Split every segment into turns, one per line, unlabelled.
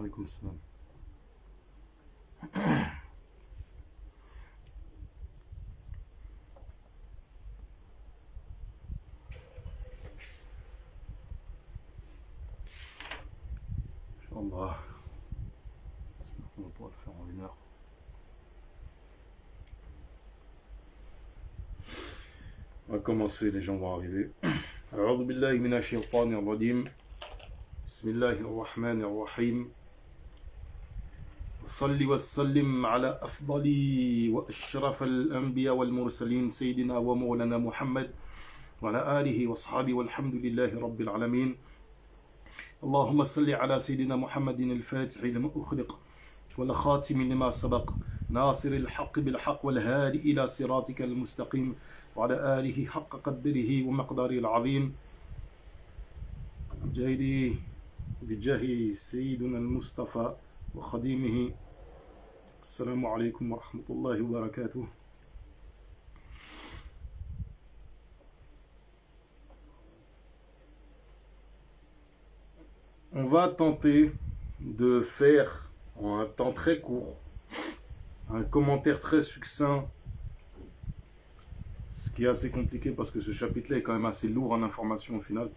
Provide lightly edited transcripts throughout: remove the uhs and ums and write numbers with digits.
Alaykoum salam. Inch'Allah. J'espère qu'on va pouvoir le faire en 1 heure. On va commencer, les gens vont arriver. A'udhu billahi minash shaytanir rajim. Bismillahir rahmanir rahim. صل وسلم على أفضل وأشرف الأنبياء والمرسلين سيدنا ومولانا محمد وعلى آله وأصحابه والحمد لله رب العالمين. اللهم صل على سيدنا محمد الفاتح لما أخلق والخاتم لما سبق ناصر الحق بالحق والهادي إلى صراطك المستقيم وعلى آله حق قدره ومقداره العظيم. جاهدي بجاه سيدنا المصطفى وخديمه. السلام عليكم ورحمة الله وبركاته. On va tenter de faire en un temps très court un commentaire très succinct, ce qui est assez compliqué parce que ce chapitre-là est quand même assez lourd en information au final,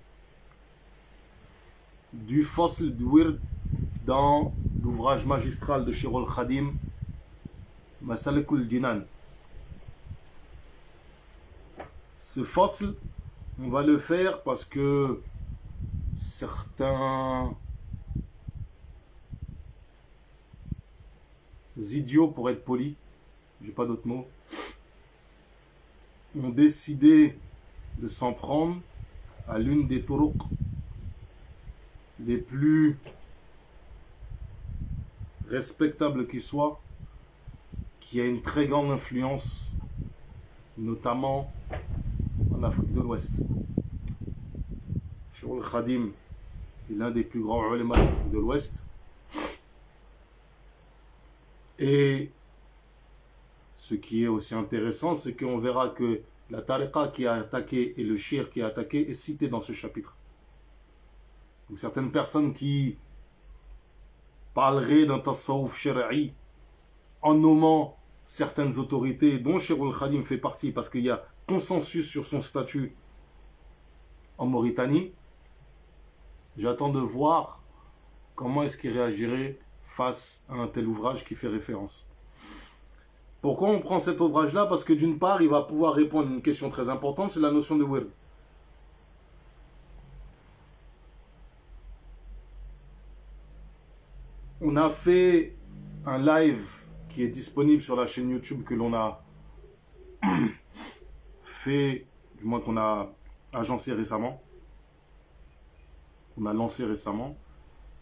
du Fasl du Wird dans l'ouvrage magistral de Cheikh al-Khadim, Masalikul Jinan. Ce Fasl, on va le faire parce que certains idiots, pour être polis, j'ai pas d'autres mots, ont décidé de s'en prendre à l'une des turuq les plus respectables qui soit, qui a une très grande influence, notamment en Afrique de l'Ouest. Cheikh al-Khadim est l'un des plus grands ulama de l'Ouest. Et ce qui est aussi intéressant, c'est qu'on verra que la tariqa qui a attaqué et le shir qui a attaqué est cité dans ce chapitre. Donc certaines personnes qui parleraient d'un tasawwuf shari'i en nommant certaines autorités dont Cheikh al-Khadim fait partie, parce qu'il y a consensus sur son statut en Mauritanie, j'attends de voir comment est-ce qu'il réagirait face à un tel ouvrage qui fait référence. Pourquoi on prend cet ouvrage-là? Parce que d'une part, il va pouvoir répondre à une question très importante, c'est la notion de wird. On a fait un live qui est disponible sur la chaîne YouTube que l'on a fait, du moins qu'on a agencé récemment, qu'on a lancé récemment,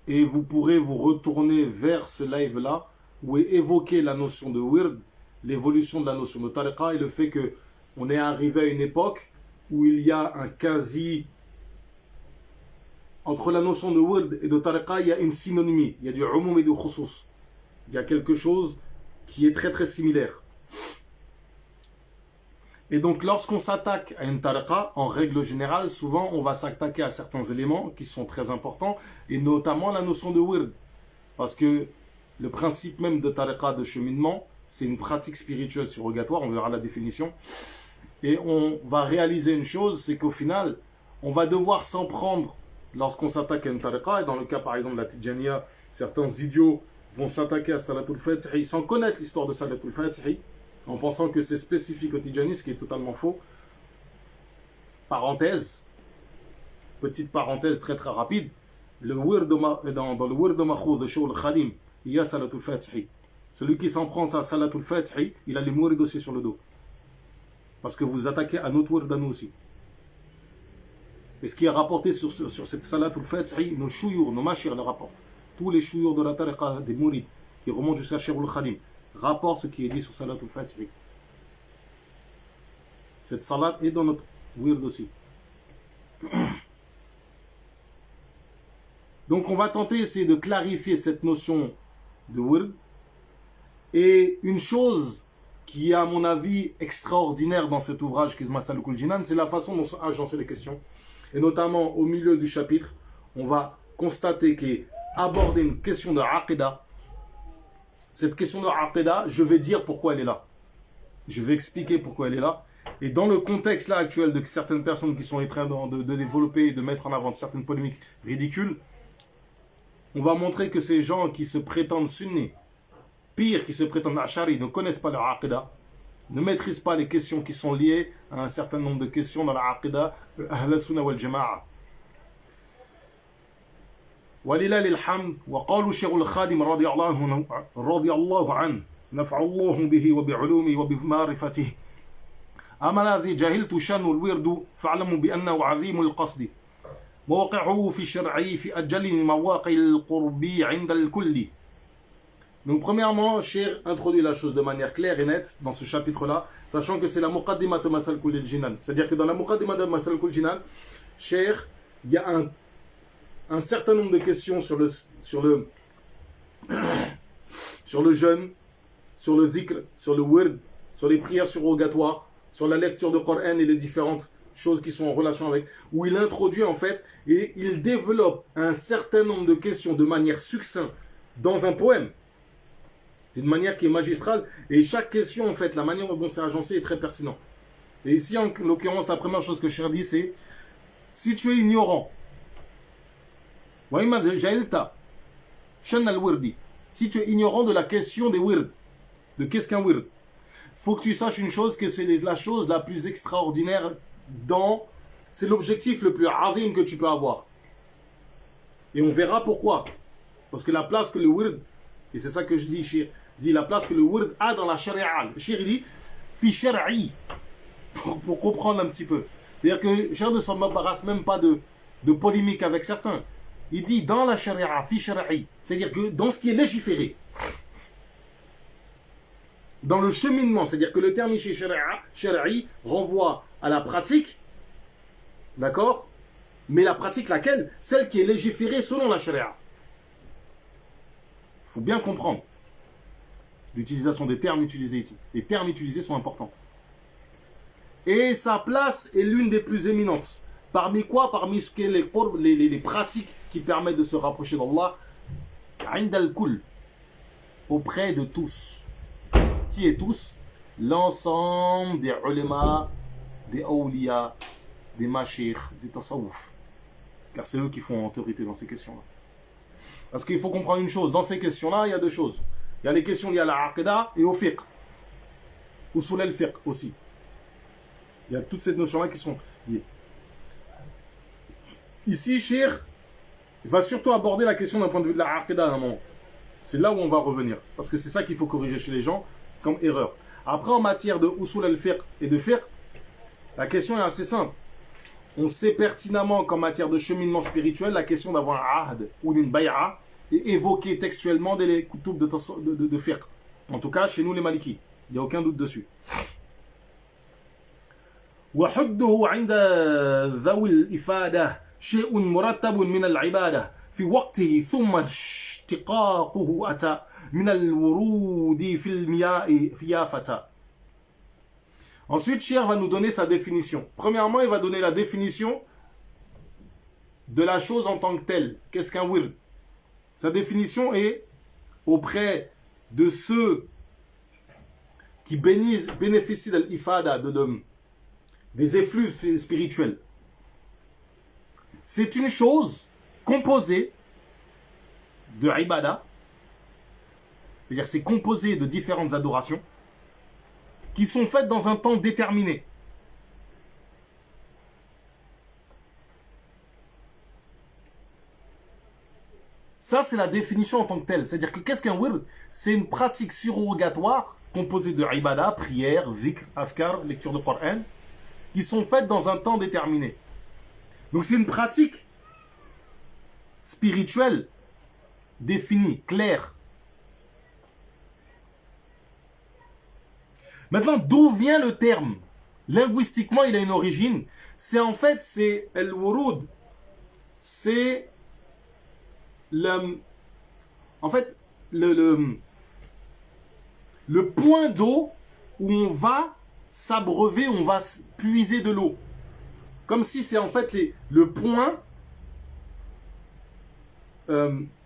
et vous pourrez vous retourner vers ce live-là où est évoquée la notion de wird, l'évolution de la notion de tariqa et le fait qu'on est arrivé à une époque où il y a un quasi... Entre la notion de wird et de tariqa, il y a une synonymie, il y a du umum et du khusus. Il y a quelque chose qui est très très similaire. Et donc lorsqu'on s'attaque à une tariqa, en règle générale, souvent on va s'attaquer à certains éléments qui sont très importants, et notamment la notion de wird. Parce que le principe même de tariqa, de cheminement, c'est une pratique spirituelle surrogatoire, on verra la définition. Et on va réaliser une chose, c'est qu'au final, on va devoir s'en prendre lorsqu'on s'attaque à une tariqa, et dans le cas par exemple de la Tidjaniya, certains idiots vont s'attaquer à Salatul Fatihi sans connaître l'histoire de Salatul Fatihi, en pensant que c'est spécifique au Tidjani, ce qui est totalement faux. Parenthèse, petite parenthèse très très rapide, dans le Wird de Makhoud de Cheikh al-Khadim, il y a Salatul Fatihi. Celui qui s'en prend à Salatul Fatihi, il a les mourid aussi sur le dos. Parce que vous attaquez à notre Wird à nous aussi. Et ce qui est rapporté sur cette Salatul Fatihi, nos chouyours, nos machir le rapportent. Tous les chouyours de la tariqa des mourides qui remontent jusqu'à Cheikh al-Khadim rapportent ce qui est dit sur Salatul Fatihi. Cette salat est dans notre wird aussi. Donc on va tenter essayer de clarifier cette notion de wird. Et une chose qui est à mon avis extraordinaire dans cet ouvrage qui est Masalikul Jinan, c'est la façon dont agencer les questions. Et notamment au milieu du chapitre, on va constater que aborder une question de aqidah, cette question de aqidah, je vais dire pourquoi elle est là. Je vais expliquer pourquoi elle est là. Et dans le contexte là actuel de certaines personnes qui sont en train de développer et de mettre en avant certaines polémiques ridicules, on va montrer que ces gens qui se prétendent sunnis, pire, qui se prétendent ashari, ne connaissent pas leur aqidah, ne maîtrisent pas les questions qui sont liées à un certain nombre de questions dans la aqidah, ahl sunnah wal jama'a. ولله الحمد وقالوا الشيخ الخادم رضي الله عنه نفع الله به وبعلومه وبمعرفته أما الذي جهلت شأن الورد فاعلموا بأنه عظيم القصد موقعه في الشرع في أجل مواقع القرب عند الكل. Donc premièrement, Cheikh introduit la chose de manière claire et nette dans ce chapitre-là, sachant que c'est la muqaddimat de Masalikul al-Jinan. C'est-à-dire que dans la muqaddimat de Masalikul al-Jinan, Cheikh, il y a un certain nombre de questions sur le jeûne, sur le zikr, sur le wird, sur les prières surrogatoires, sur la lecture de Coran et les différentes choses qui sont en relation avec, où il introduit en fait et il développe un certain nombre de questions de manière succincte dans un poème, d'une manière qui est magistrale, et chaque question en fait, la manière dont c'est agencé est très pertinent. Et ici en l'occurrence, la première chose que Cheikh dit c'est, si tu es ignorant, si tu es ignorant de la question des wird, de qu'est-ce qu'un wird, faut que tu saches une chose, que c'est la chose la plus extraordinaire c'est l'objectif le plus azim que tu peux avoir. Et on verra pourquoi. Parce que la place que le wird, et c'est ça que je dis, Shir, dit la place que le wird a dans la sharia. Shir dit, fi shar'i, pour comprendre un petit peu. C'est-à-dire que Shir ne s'embarrasse même pas de polémique avec certains. Il dit dans la sharia, fi shar'i, c'est-à-dire que dans ce qui est légiféré, dans le cheminement, c'est-à-dire que le terme ici shari'i renvoie à la pratique, d'accord? Mais la pratique laquelle? Celle qui est légiférée selon la sharia. Il faut bien comprendre l'utilisation des termes utilisés ici. Les termes utilisés sont importants. Et sa place est l'une des plus éminentes. Parmi quoi? Parmi ce que les pratiques qui permettent de se rapprocher d'Allah, عند الكل, auprès de tous. Qui est tous? L'ensemble des ulama, des awliya, des mashir, des tasawwuf. Car c'est eux qui font autorité dans ces questions-là. Parce qu'il faut comprendre une chose, dans ces questions-là, il y a deux choses. Il y a les questions liées à la aqidah et au fiqh. Usul al-fiqh aussi. Il y a toutes ces notions-là qui sont liées. Ici, Cheikh va surtout aborder la question d'un point de vue de la aqidah à un moment. C'est là où on va revenir. Parce que c'est ça qu'il faut corriger chez les gens comme erreur. Après, en matière de usul al-fiqh et de fiqh, la question est assez simple. On sait pertinemment qu'en matière de cheminement spirituel, la question d'avoir un ahd ou une bay'a est évoquée textuellement dès les kutub de fiqh. En tout cas, chez nous les malikis. Il n'y a aucun doute dessus. وحده عند ذوي الإفادة شيء مرتب من العبادة في وقته ثم اشتقاقه أتى من الورود في المياه فيافة. Ensuite, Cheikh va nous donner sa définition. Premièrement, il va donner la définition de la chose en tant que telle. Qu'est-ce qu'un wird? Sa définition est auprès de ceux qui bénéficient de l'ifada, des effluves spirituels. C'est une chose composée de ibada, c'est-à-dire c'est composé de différentes adorations qui sont faites dans un temps déterminé. Ça, c'est la définition en tant que telle. C'est-à-dire que qu'est-ce qu'un wird? C'est une pratique surrogatoire composée de ibada, prière, zikr, afkar, lecture de Coran, qui sont faites dans un temps déterminé. Donc c'est une pratique spirituelle définie, claire. Maintenant, d'où vient le terme? Linguistiquement, il a une origine. C'est en fait, c'est al-wurud. C'est le point d'eau où on va s'abreuver, on va puiser de l'eau. Comme si c'est en fait le point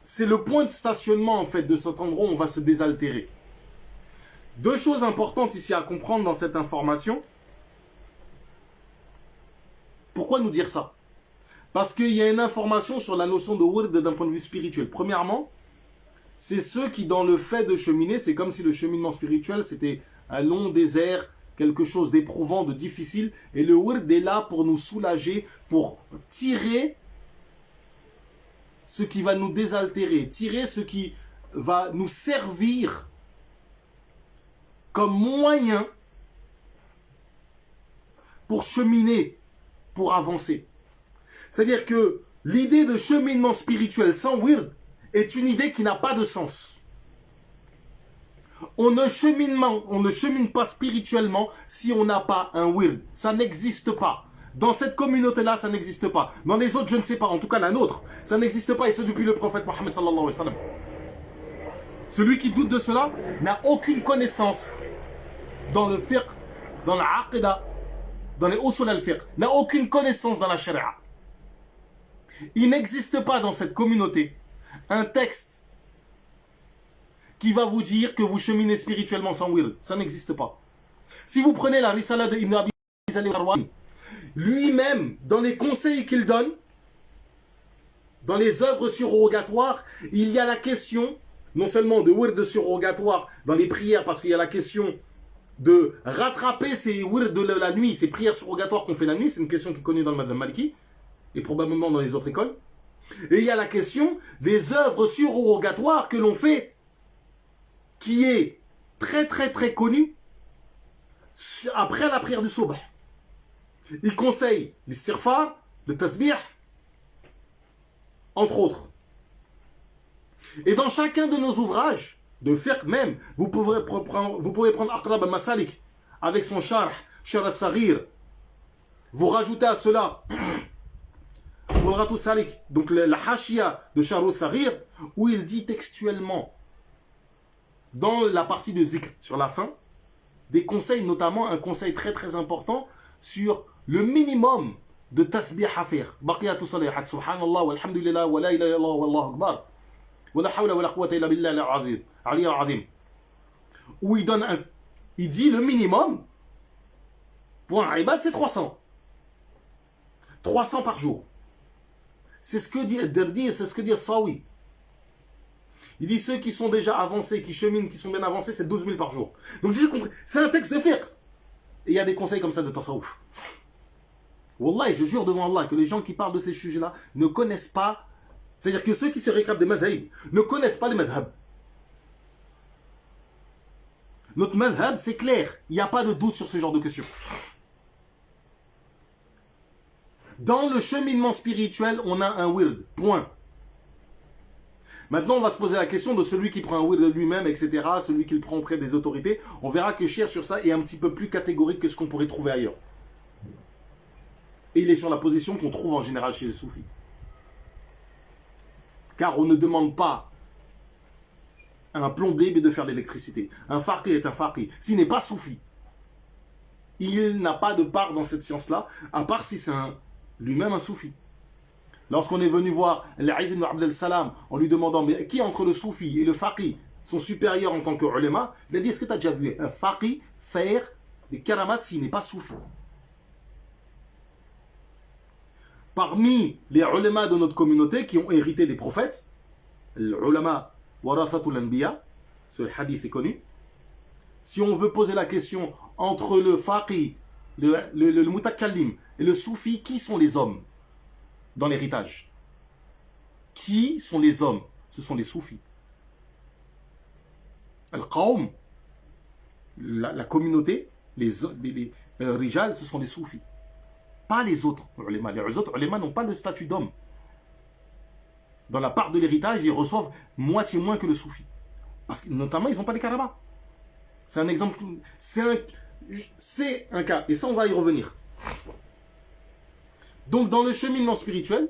c'est le point de stationnement en fait de cet endroit où on va se désaltérer. Deux choses importantes ici à comprendre dans cette information. Pourquoi nous dire ça? Parce qu'il y a une information sur la notion de wird d'un point de vue spirituel. Premièrement, c'est ceux qui, dans le fait de cheminer, c'est comme si le cheminement spirituel, c'était un long désert, quelque chose d'éprouvant, de difficile. Et le wird est là pour nous soulager, pour tirer ce qui va nous désaltérer, tirer ce qui va nous servir comme moyen pour cheminer, pour avancer. C'est-à-dire que l'idée de cheminement spirituel sans wird est une idée qui n'a pas de sens. On ne chemine pas spirituellement si on n'a pas un wird. Ça n'existe pas. Dans cette communauté-là, ça n'existe pas. Dans les autres, je ne sais pas. En tout cas, la nôtre, ça n'existe pas. Et c'est depuis le prophète Mohammed sallallahu alayhi wa sallam. Celui qui doute de cela n'a aucune connaissance dans le fiqh, dans la aqidah, dans les usul al-fiqh, n'a aucune connaissance dans la sharia. Il n'existe pas dans cette communauté un texte qui va vous dire que vous cheminez spirituellement sans wird. Ça n'existe pas. Si vous prenez la risala de Ibn Abi al-Qarwani, lui-même, dans les conseils qu'il donne, dans les œuvres surrogatoires, il y a la question, non seulement de wird surrogatoire dans les prières, parce qu'il y a la question de rattraper ces wird de la nuit, ces prières surrogatoires qu'on fait la nuit, c'est une question qui est connue dans le madhhab maliki, et probablement dans les autres écoles. Et il y a la question des œuvres surrogatoires que l'on fait, qui est très très très connue après la prière du subh. Il conseille l'istighfar, le tasbih, entre autres. Et dans chacun de nos ouvrages, de fiqh même, vous pouvez prendre Aqrab al-Masalik, avec son sharh al-Saghir. Vous rajoutez à cela donc la hashia de sharh al-Saghir, où il dit textuellement, dans la partie de zikr, sur la fin, des conseils, notamment un conseil très très important sur le minimum de tasbih à faire. Baqiyatu salihat, subhanallah, walhamdulillah, wa la ilaha illallah, wallahu akbar. Wa la hawla wa la quwwata illa billah al-azim, ali al-azim. Où il dit le minimum, pour un ibad, c'est 300. 300 par jour. C'est ce que dit Derdi et c'est ce que dit Sawi. Il dit ceux qui sont déjà avancés, qui cheminent, qui sont bien avancés, c'est 12 000 par jour. Donc j'ai compris, c'est un texte de fiqh. Et il y a des conseils comme ça de tasawwuf. Wallah, je jure devant Allah que les gens qui parlent de ces sujets-là ne connaissent pas, c'est-à-dire que ceux qui se réclament des madhhab ne connaissent pas les madhhab. Notre madhhab, c'est clair. Il n'y a pas de doute sur ce genre de questions. Dans le cheminement spirituel, on a un wird. Point. Maintenant, on va se poser la question de celui qui prend un wird de lui-même, etc., celui qui le prend auprès des autorités. On verra que Shir sur ça est un petit peu plus catégorique que ce qu'on pourrait trouver ailleurs. Et il est sur la position qu'on trouve en général chez les soufis. Car on ne demande pas à un plombier de faire l'électricité. Un faqih est un faqih. S'il n'est pas soufi, il n'a pas de part dans cette science-là, à part si c'est lui-même un soufi. Lorsqu'on est venu voir l'Aïz ibn Abd al-Salam en lui demandant mais qui entre le soufi et le faqih sont supérieurs en tant que ulama, il a dit est-ce que tu as déjà vu un faqih faire des karamats s'il n'est pas soufi? Parmi les ulama de notre communauté qui ont hérité des prophètes, l'ulama warathatul anbiya, ce hadith est connu. Si on veut poser la question entre le faqih, le mutakallim et le soufi, qui sont les hommes dans l'héritage? Qui sont les hommes? Ce sont les soufis. Al-Qawm, la communauté, les rijal, ce sont les soufis. Pas les autres ulama. Les autres ulama n'ont pas le statut d'homme. Dans la part de l'héritage, ils reçoivent moitié moins que le soufi. Parce que notamment, ils n'ont pas les karamas. C'est un exemple. C'est un cas. Et ça, on va y revenir. Donc, dans le cheminement spirituel,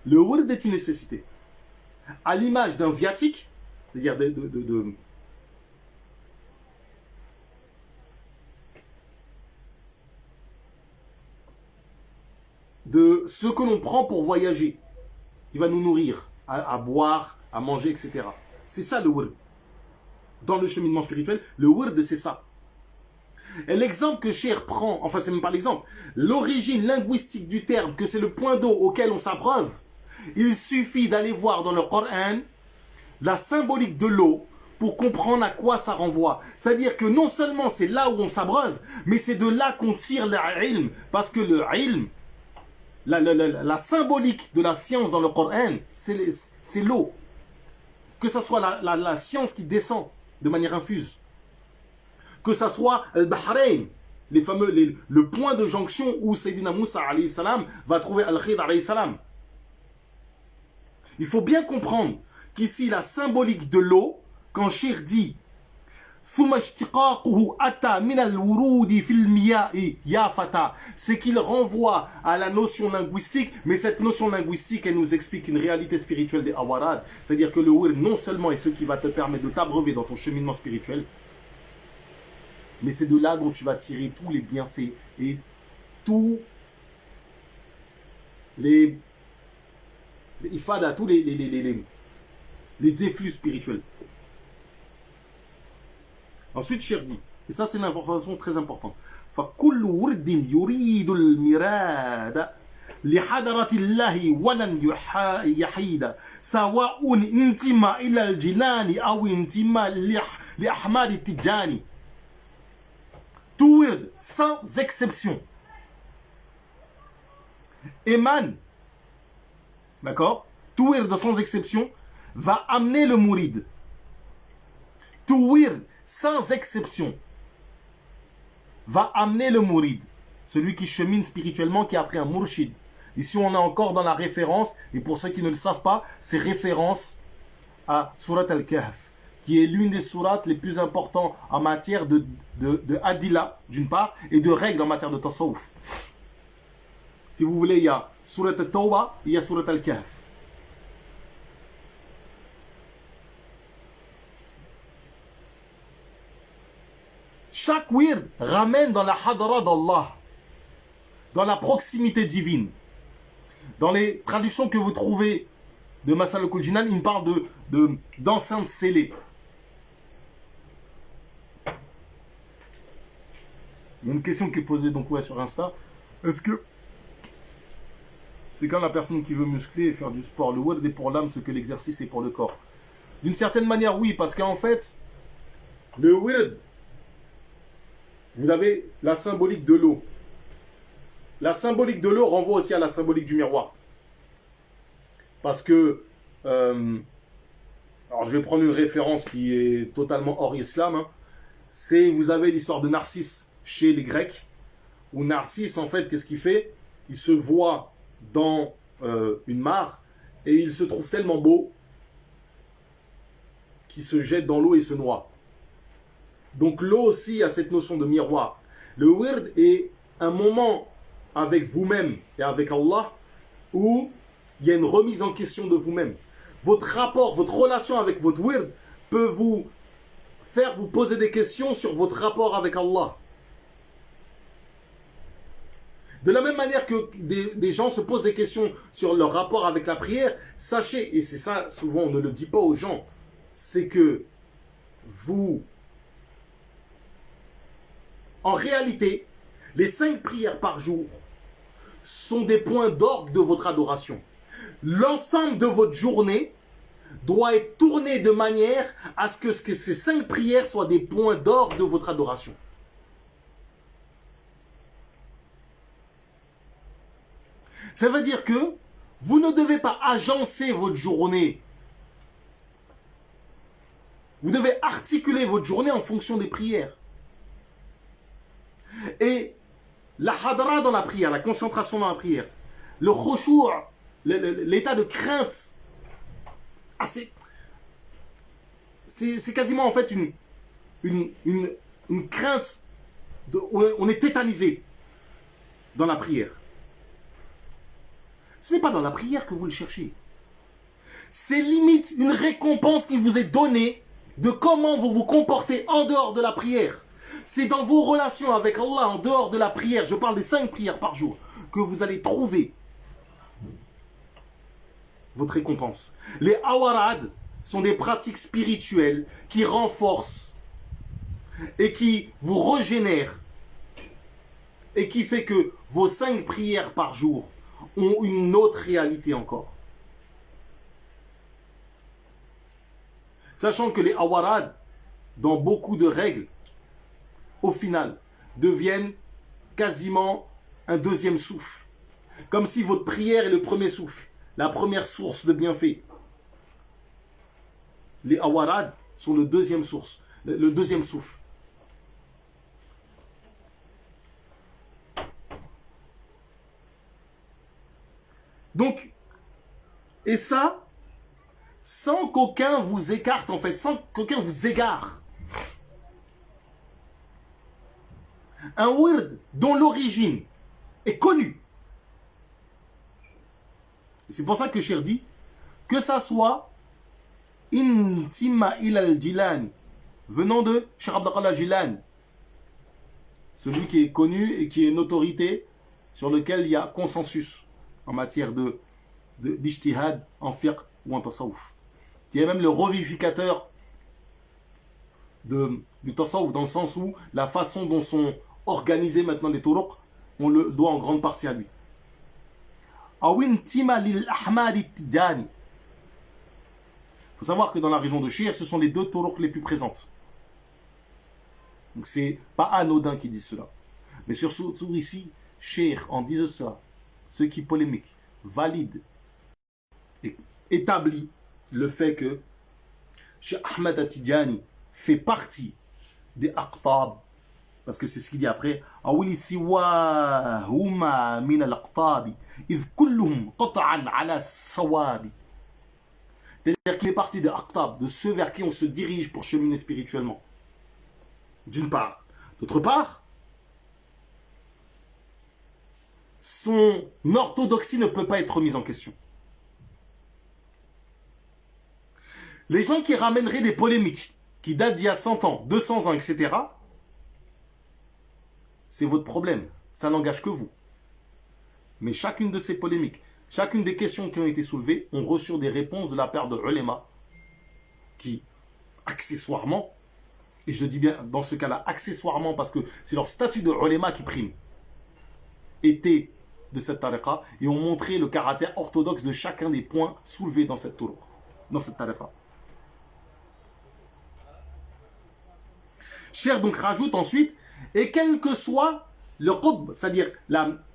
le wird est une nécessité. À l'image d'un viatique, c'est-à-dire de ce que l'on prend pour voyager, qui va nous nourrir, à boire, à manger, etc. C'est ça le wird. Dans le cheminement spirituel, le wird, c'est ça. Et l'exemple que Cheikh prend, enfin c'est même pas l'exemple, l'origine linguistique du terme, que c'est le point d'eau auquel on s'abreuve, il suffit d'aller voir dans le Coran la symbolique de l'eau pour comprendre à quoi ça renvoie. C'est-à-dire que non seulement c'est là où on s'abreuve, mais c'est de là qu'on tire le ilm. Parce que le ilm, la symbolique de la science dans le Coran, c'est l'eau. Que ça soit la science qui descend de manière infuse. Que ça soit le Bahreïn, le point de jonction où Sayyidina Moussa alayhi salam va trouver Al-Khidr alayhi salam. Il faut bien comprendre qu'ici la symbolique de l'eau, quand Cheikh dit c'est qu'il renvoie à la notion linguistique, mais cette notion linguistique, elle nous explique une réalité spirituelle des awarad. C'est-à-dire que le wird, non seulement est ce qui va te permettre de t'abreuver dans ton cheminement spirituel, mais c'est de là dont tu vas tirer tous les bienfaits et tous les ifada, tous les effluves spirituels. Ensuite, Cheikh dit, et ça c'est une information très importante, فَكُلُّ وُرْدٍ يُرِيدُ الْمِرَادَ لِحَضَرَةِ اللَّهِ وَلَنْ يَحِيدَ سَوَاءٌ انتمى إلى الجنان أو انتمى لأحمد التجاني. Tout wird, sans exception, émane, d'accord? Tout wird, sans exception, va amener le mourid. Tout wird, sans exception, va amener le mourid. Celui qui chemine spirituellement, qui a pris un murshid. Ici, on est encore dans la référence, et pour ceux qui ne le savent pas, c'est référence à Surat Al-Kahf, qui est l'une des sourates les plus importantes en matière de adila, d'une part, et de règles en matière de tasawwuf. Si vous voulez, il y a Surat Al-Tawbah, il y a Surat Al-Kahf. Chaque wird ramène dans la hadara d'Allah, dans la proximité divine. Dans les traductions que vous trouvez de Masalikul Jinan, il parle d'enceinte scellée. Il y a une question qui est posée donc sur Insta. Est-ce que c'est quand la personne qui veut muscler et faire du sport, le wird est pour l'âme ce que l'exercice est pour le corps? D'une certaine manière, oui, parce qu'en fait, le wird, vous avez la symbolique de l'eau. La symbolique de l'eau renvoie aussi à la symbolique du miroir. Parce que, alors je vais prendre une référence qui est totalement hors islam. Hein. C'est, vous avez l'histoire de Narcisse chez les Grecs, où Narcisse, en fait, qu'est-ce qu'il fait? Il se voit dans une mare et il se trouve tellement beau qu'il se jette dans l'eau et se noie. Donc l'eau aussi a cette notion de miroir. Le wird est un moment avec vous-même et avec Allah où il y a une remise en question de vous-même. Votre rapport, votre relation avec votre wird peut vous faire vous poser des questions sur votre rapport avec Allah. De la même manière que des gens se posent des questions sur leur rapport avec la prière, sachez, et c'est ça souvent on ne le dit pas aux gens, c'est que vous... En réalité, les 5 prières par jour sont des points d'orgue de votre adoration. L'ensemble de votre journée doit être tourné de manière à ce que ces 5 prières soient des points d'orgue de votre adoration. Ça veut dire que vous ne devez pas agencer votre journée. Vous devez articuler votre journée en fonction des prières. Et la hadra dans la prière, la concentration dans la prière, le khushu', l'état de crainte, c'est quasiment en fait une crainte, on est tétanisé dans la prière. Ce n'est pas dans la prière que vous le cherchez. C'est limite une récompense qui vous est donnée de comment vous vous comportez en dehors de la prière. C'est dans vos relations avec Allah en dehors de la prière, je parle des 5 prières par jour, que vous allez trouver votre récompense. Les awarad sont des pratiques spirituelles qui renforcent et qui vous régénèrent et qui fait que vos 5 prières par jour ont une autre réalité encore. Sachant que les awarad, dans beaucoup de règles, au final, deviennent quasiment un deuxième souffle. Comme si votre prière est le premier souffle, la première source de bienfait. Les awarad sont le deuxième souffle. Donc, et ça, sans qu'aucun vous écarte en fait, sans qu'aucun vous égare. Un wird dont l'origine est connue. C'est pour ça que Cheikh dit que ça soit Intima ilal Jilani, venant de Cheikh Abdallah Jilani, celui qui est connu et qui est une autorité sur lequel il y a consensus en matière d'ijtihad, en fiqh ou en tasawuf, qui est même le revivificateur du tasawuf, dans le sens où la façon dont sont organisés maintenant les turuq, on le doit en grande partie à lui. Il faut savoir que dans la région de Chir, ce sont les 2 turuq les plus présentes. Donc c'est pas anodin qui disent cela. Mais surtout ici, Chir, en disant cela, ceux qui polémiquent, valident et établissent le fait que Cheikh Ahmed At-Tidjani fait partie des aqtab, parce que c'est ce qu'il dit après, c'est-à-dire qu'il est parti des aqtab, de ceux vers qui on se dirige pour cheminer spirituellement, d'une part. D'autre part, son orthodoxie ne peut pas être remise en question. Les gens qui ramèneraient des polémiques qui datent d'il y a 100 ans, 200 ans, etc., c'est votre problème. Ça n'engage que vous. Mais chacune de ces polémiques, chacune des questions qui ont été soulevées, ont reçu des réponses de la part de ulema qui, accessoirement, et je dis bien dans ce cas-là, accessoirement, parce que c'est leur statut de ulema qui prime, étaient de cette tariqa et ont montré le caractère orthodoxe de chacun des points soulevés dans cette tariqa. Cheikh donc rajoute ensuite, et quel que soit le qutb, c'est-à-dire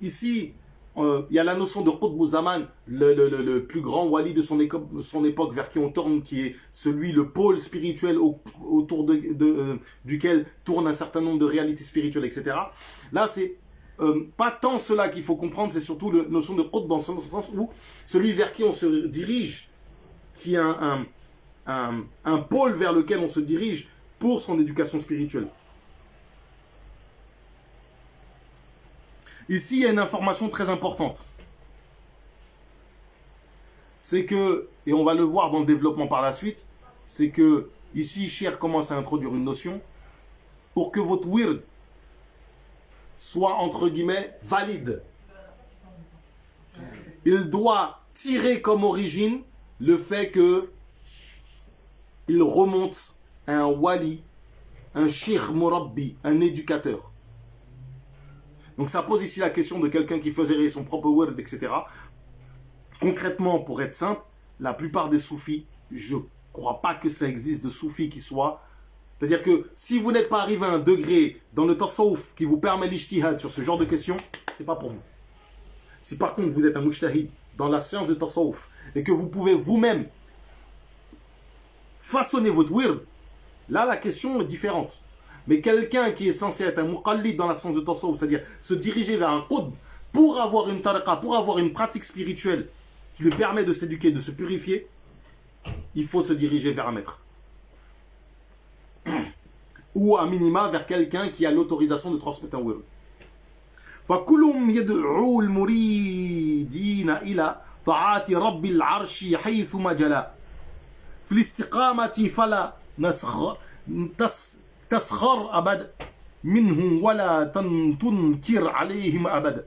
ici il y a la notion de qutb zaman, le plus grand wali de son époque vers qui on tourne, qui est le pôle spirituel autour duquel tourne un certain nombre de réalités spirituelles, etc. Là c'est pas tant cela qu'il faut comprendre, c'est surtout la notion de qutb dans le sens où celui vers qui on se dirige, qui est un pôle vers lequel on se dirige pour son éducation spirituelle. Ici, il y a une information très importante. C'est que, et on va le voir dans le développement par la suite, c'est que ici, Cheikh commence à introduire une notion pour que votre wird soit, entre guillemets, valide. Il doit tirer comme origine le fait que il remonte à un wali, un sheikh murabbi, un éducateur. Donc ça pose ici la question de quelqu'un qui faisait son propre word, etc. Concrètement, pour être simple, la plupart des soufis, je ne crois pas que ça existe de soufis qui soient... C'est-à-dire que si vous n'êtes pas arrivé à un degré dans le tasawuf qui vous permet l'ijtihad sur ce genre de questions, c'est pas pour vous. Si par contre vous êtes un mujtahid dans la science de tasawuf et que vous pouvez vous-même façonner votre wird, là la question est différente. Mais quelqu'un qui est censé être un muqallid dans la science de tasawuf, c'est-à-dire se diriger vers un qutb pour avoir une tariqa, pour avoir une pratique spirituelle qui lui permet de s'éduquer, de se purifier, il faut se diriger vers un maître. Ou à minima vers quelqu'un qui a l'autorisation de transmettre un wird. فكلهم يدعو المريدين إلى طاعات رب العرش حيثما جلا في الاستقامة فلا تسخر أبدا منهم ولا تنكر عليهم أبدا.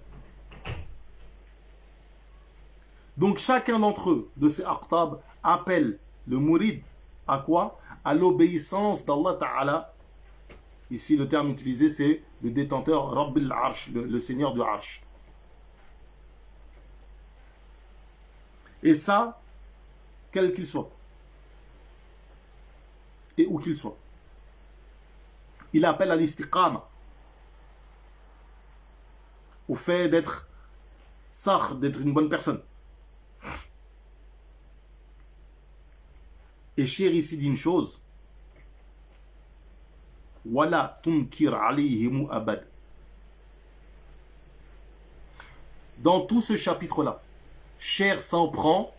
Donc chacun d'entre eux, de ces aqtab, appelle le mourid à quoi? À l'obéissance d'Allah Ta'ala. Ici, le terme utilisé, c'est le détenteur Rabbil Arsh, le Seigneur du Arsh. Et ça, quel qu'il soit. Et où qu'il soit. Il appelle à l'istiqama. Au fait d'être sah, d'être une bonne personne. Et Cheikh ici dit une chose. Wala tunkir alayhimu abad. Dans tout ce chapitre-là, Cheikh s'en prend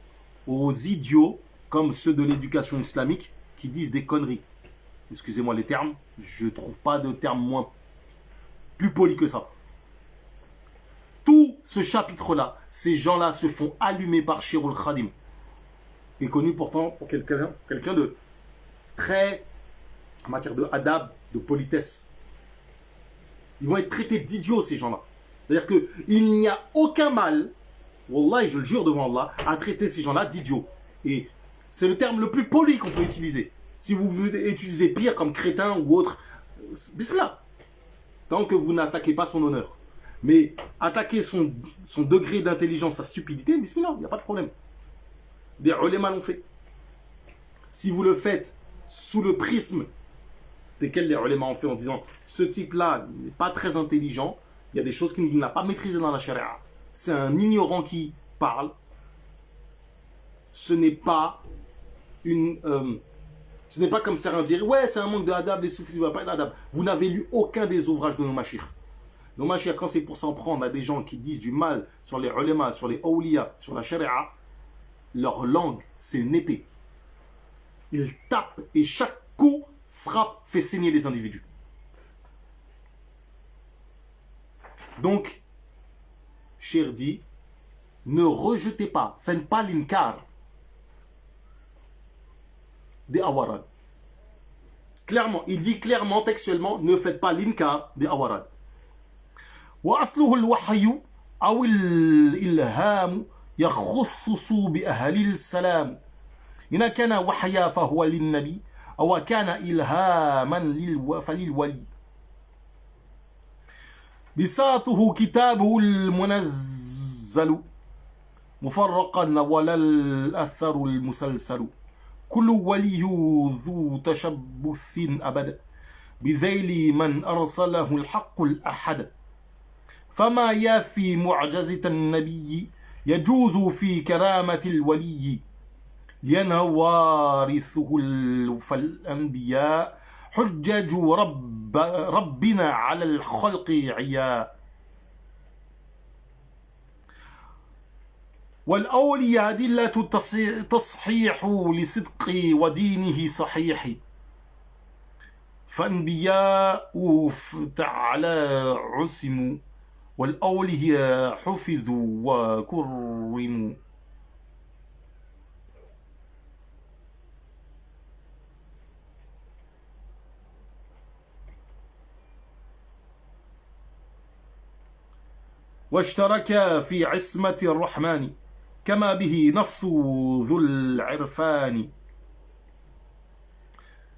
aux idiots comme ceux de l'éducation islamique qui disent des conneries. Excusez-moi les termes, je ne trouve pas de termes plus polis que ça. Tout ce chapitre-là, ces gens-là se font allumer par Shirul Khadim, qui est connu pourtant pour quelqu'un de très, en matière de adab, de politesse. Ils vont être traités d'idiots, ces gens-là. C'est-à-dire qu'il n'y a aucun mal, Wallah, je le jure devant Allah, à traiter ces gens-là d'idiots. Et c'est le terme le plus poli qu'on peut utiliser. Si vous voulez utiliser pire comme crétin ou autre, bismillah. Tant que vous n'attaquez pas son honneur. Mais attaquer son degré d'intelligence, sa stupidité, bismillah, il n'y a pas de problème. Des ulémas l'ont fait. Si vous le faites sous le prisme desquels les ulémas ont fait en disant ce type-là n'est pas très intelligent, il y a des choses qu'il n'a pas maîtrisées dans la charia. C'est un ignorant qui parle. Ce n'est pas ce n'est pas comme certains diraient ouais, c'est un manque d'adab, les soufis, il ne va pas d'adab. Vous n'avez lu aucun des ouvrages de nos mashirs. Nos mashirs, quand c'est pour s'en prendre à des gens qui disent du mal sur les ulémas, sur les awliya, sur la charia, leur langue, c'est une épée. Ils tapent et chaque coup frappe, fait saigner les individus. Donc, Cheikh dit, ne rejetez pas, faites pas l'inkar des awarad. Clairement, il dit clairement, textuellement, ne faites pas l'inkar des awarad. Wa asluhu al-wahyu aw al-ilham يخصص بأهل السلام إن كان وحيا فهو للنبي أو كان إلهاما فللولي بساطه كتابه المنزل مفرقا ولا الأثر المسلسل كل ولي ذو تشبث أبدا بذيل من أرسله الحق الأحد فما يافي معجزة النبي يجوز في كرامة الولي لأنه وارثه فالأنبياء حجج ربنا على الخلق عياء والأولياء أدلة تصحيح لصدق ودينه صحيح فأنبياء تعالى عصموا والأولياء حفظوا وكرموا. واشترك في عصمة الرحمن كما به نص ذو العرفان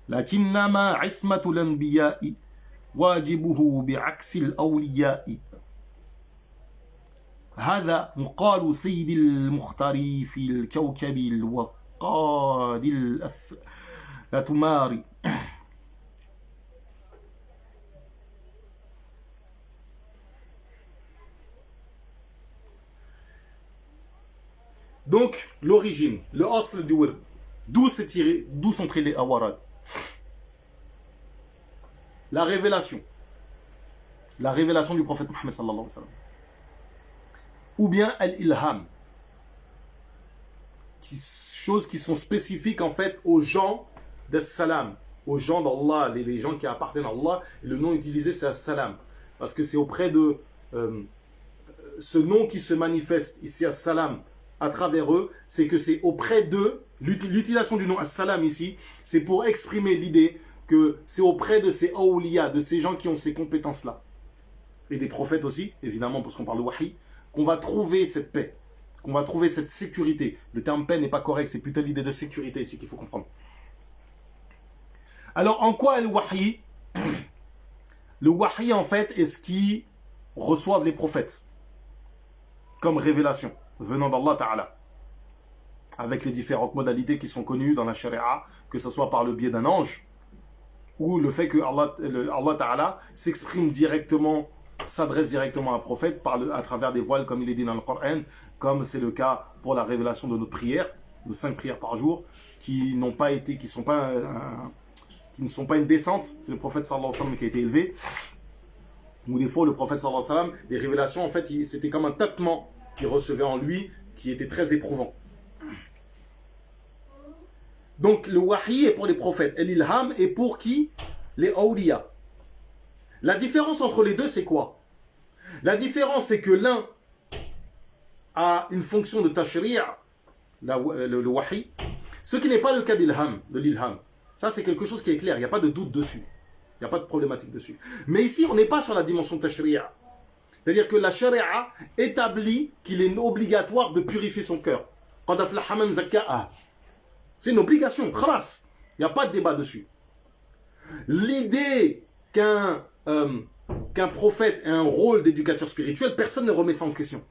لكنما عصمة الأنبياء واجبه بعكس الأولياء هذا مقال سيد المختار في الكوكب الوقاد لا تماري. Donc, l'origine, le asl du wird, d'où sont tirés les awarad? La révélation du prophète Mohammed sallallahu alayhi wa sallam. Ou bien al-ilham, choses qui sont spécifiques en fait aux gens d'as-salam, aux gens d'Allah, les gens qui appartiennent à Allah. Le nom utilisé c'est as-salam, parce que c'est auprès de ce nom qui se manifeste ici as-salam à travers eux, c'est que c'est auprès d'eux, l'utilisation du nom as-salam ici, c'est pour exprimer l'idée que c'est auprès de ces awliya, de ces gens qui ont ces compétences-là, et des prophètes aussi, évidemment parce qu'on parle de wahi, qu'on va trouver cette paix, qu'on va trouver cette sécurité. Le terme paix n'est pas correct, c'est plutôt l'idée de sécurité ici qu'il faut comprendre. Alors, en quoi est le wahi? Le wahi, en fait, est ce qui reçoivent les prophètes comme révélation venant d'Allah Ta'ala, avec les différentes modalités qui sont connues dans la charia, que ce soit par le biais d'un ange, ou le fait que Allah Ta'ala s'exprime directement, s'adresse directement à un prophète à travers des voiles, comme il est dit dans le Coran, comme c'est le cas pour la révélation de notre prière, de 5 prières par jour, qui ne sont pas une descente, c'est le prophète sallallahu alayhi wa sallam qui a été élevé, ou des fois le prophète sallallahu alayhi wa sallam, les révélations en fait c'était comme un tâtement qu'il recevait en lui, qui était très éprouvant. Donc le wahi est pour les prophètes, et l'ilham est pour qui? Les awliya. La différence entre les deux c'est quoi? La différence c'est que l'un a une fonction de tashri', le wahi, ce qui n'est pas le cas de l'ilham. Ça c'est quelque chose qui est clair, il n'y a pas de doute dessus. Il n'y a pas de problématique dessus. Mais ici, on n'est pas sur la dimension tashri'a. C'est-à-dire que la sharia établit qu'il est obligatoire de purifier son cœur. C'est une obligation, khalas. Il n'y a pas de débat dessus. L'idée qu'un prophète ait un rôle d'éducateur spirituel, personne ne remet ça en question.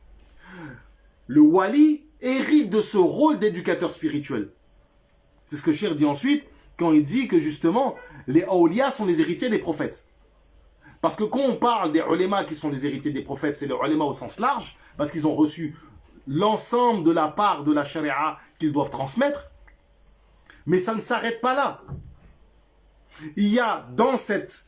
Le wali hérite de ce rôle d'éducateur spirituel. C'est ce que Cheikh dit ensuite, quand il dit que justement, les awliya sont les héritiers des prophètes. Parce que quand on parle des ulémas qui sont les héritiers des prophètes, c'est les ulémas au sens large, parce qu'ils ont reçu l'ensemble de la part de la charia qu'ils doivent transmettre. Mais ça ne s'arrête pas là. Il y a dans cette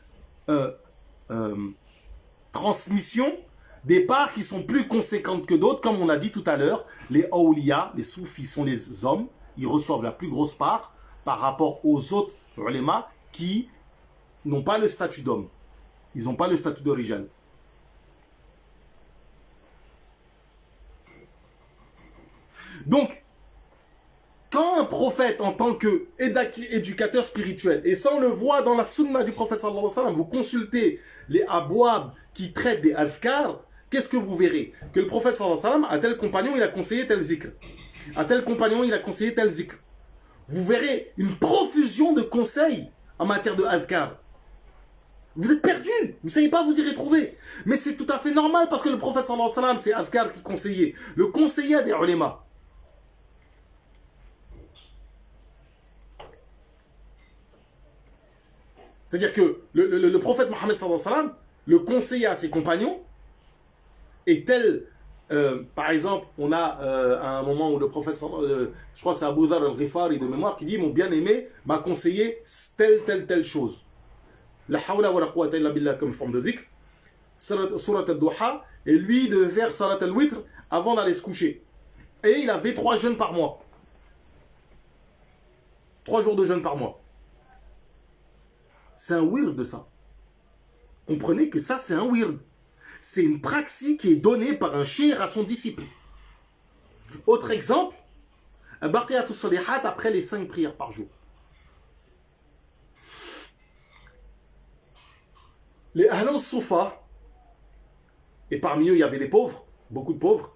transmission des parts qui sont plus conséquentes que d'autres, comme on l'a dit tout à l'heure. Les awliya, les soufis sont les hommes, ils reçoivent la plus grosse part par rapport aux autres ulémas qui n'ont pas le statut d'homme. Ils n'ont pas le statut d'origine. Donc, quand un prophète en tant qu'éducateur spirituel, et ça on le voit dans la sunna du prophète sallallahu alayhi wa sallam, vous consultez les abouab qui traitent des adhkar, qu'est-ce que vous verrez? Que le prophète sallallahu alayhi wa sallam, à tel compagnon il a conseillé tel zikr. À tel compagnon il a conseillé tel zikr. Vous verrez une profusion de conseils en matière de adhkar. Vous êtes perdus, vous ne savez pas vous y retrouver. Mais c'est tout à fait normal parce que le prophète sallallahu alayhi wa sallam, c'est adhkar qui conseillait. Le conseiller des ulémas. C'est-à-dire que le prophète Mohammed sallallahu alayhi wa sallam, le conseiller à ses compagnons, est tel, par exemple, on a à un moment où le prophète, je crois que c'est Abu Dharr al-Ghifari de mémoire, qui dit, mon bien-aimé m'a conseillé telle chose. La hawla wa la quwwata illa billah comme forme de dhikr, surat al-Duha, et lui devait faire salat al-witr avant d'aller se coucher. Et il avait 3 jeûnes par mois. 3 jours de jeûne par mois. C'est un wird de ça. Comprenez que ça, c'est un wird. C'est une praxis qui est donnée par un cheikh à son disciple. Autre exemple, un baqiyatus salihat après les 5 prières par jour. Les Ahlus Soufa, et parmi eux il y avait des pauvres, beaucoup de pauvres,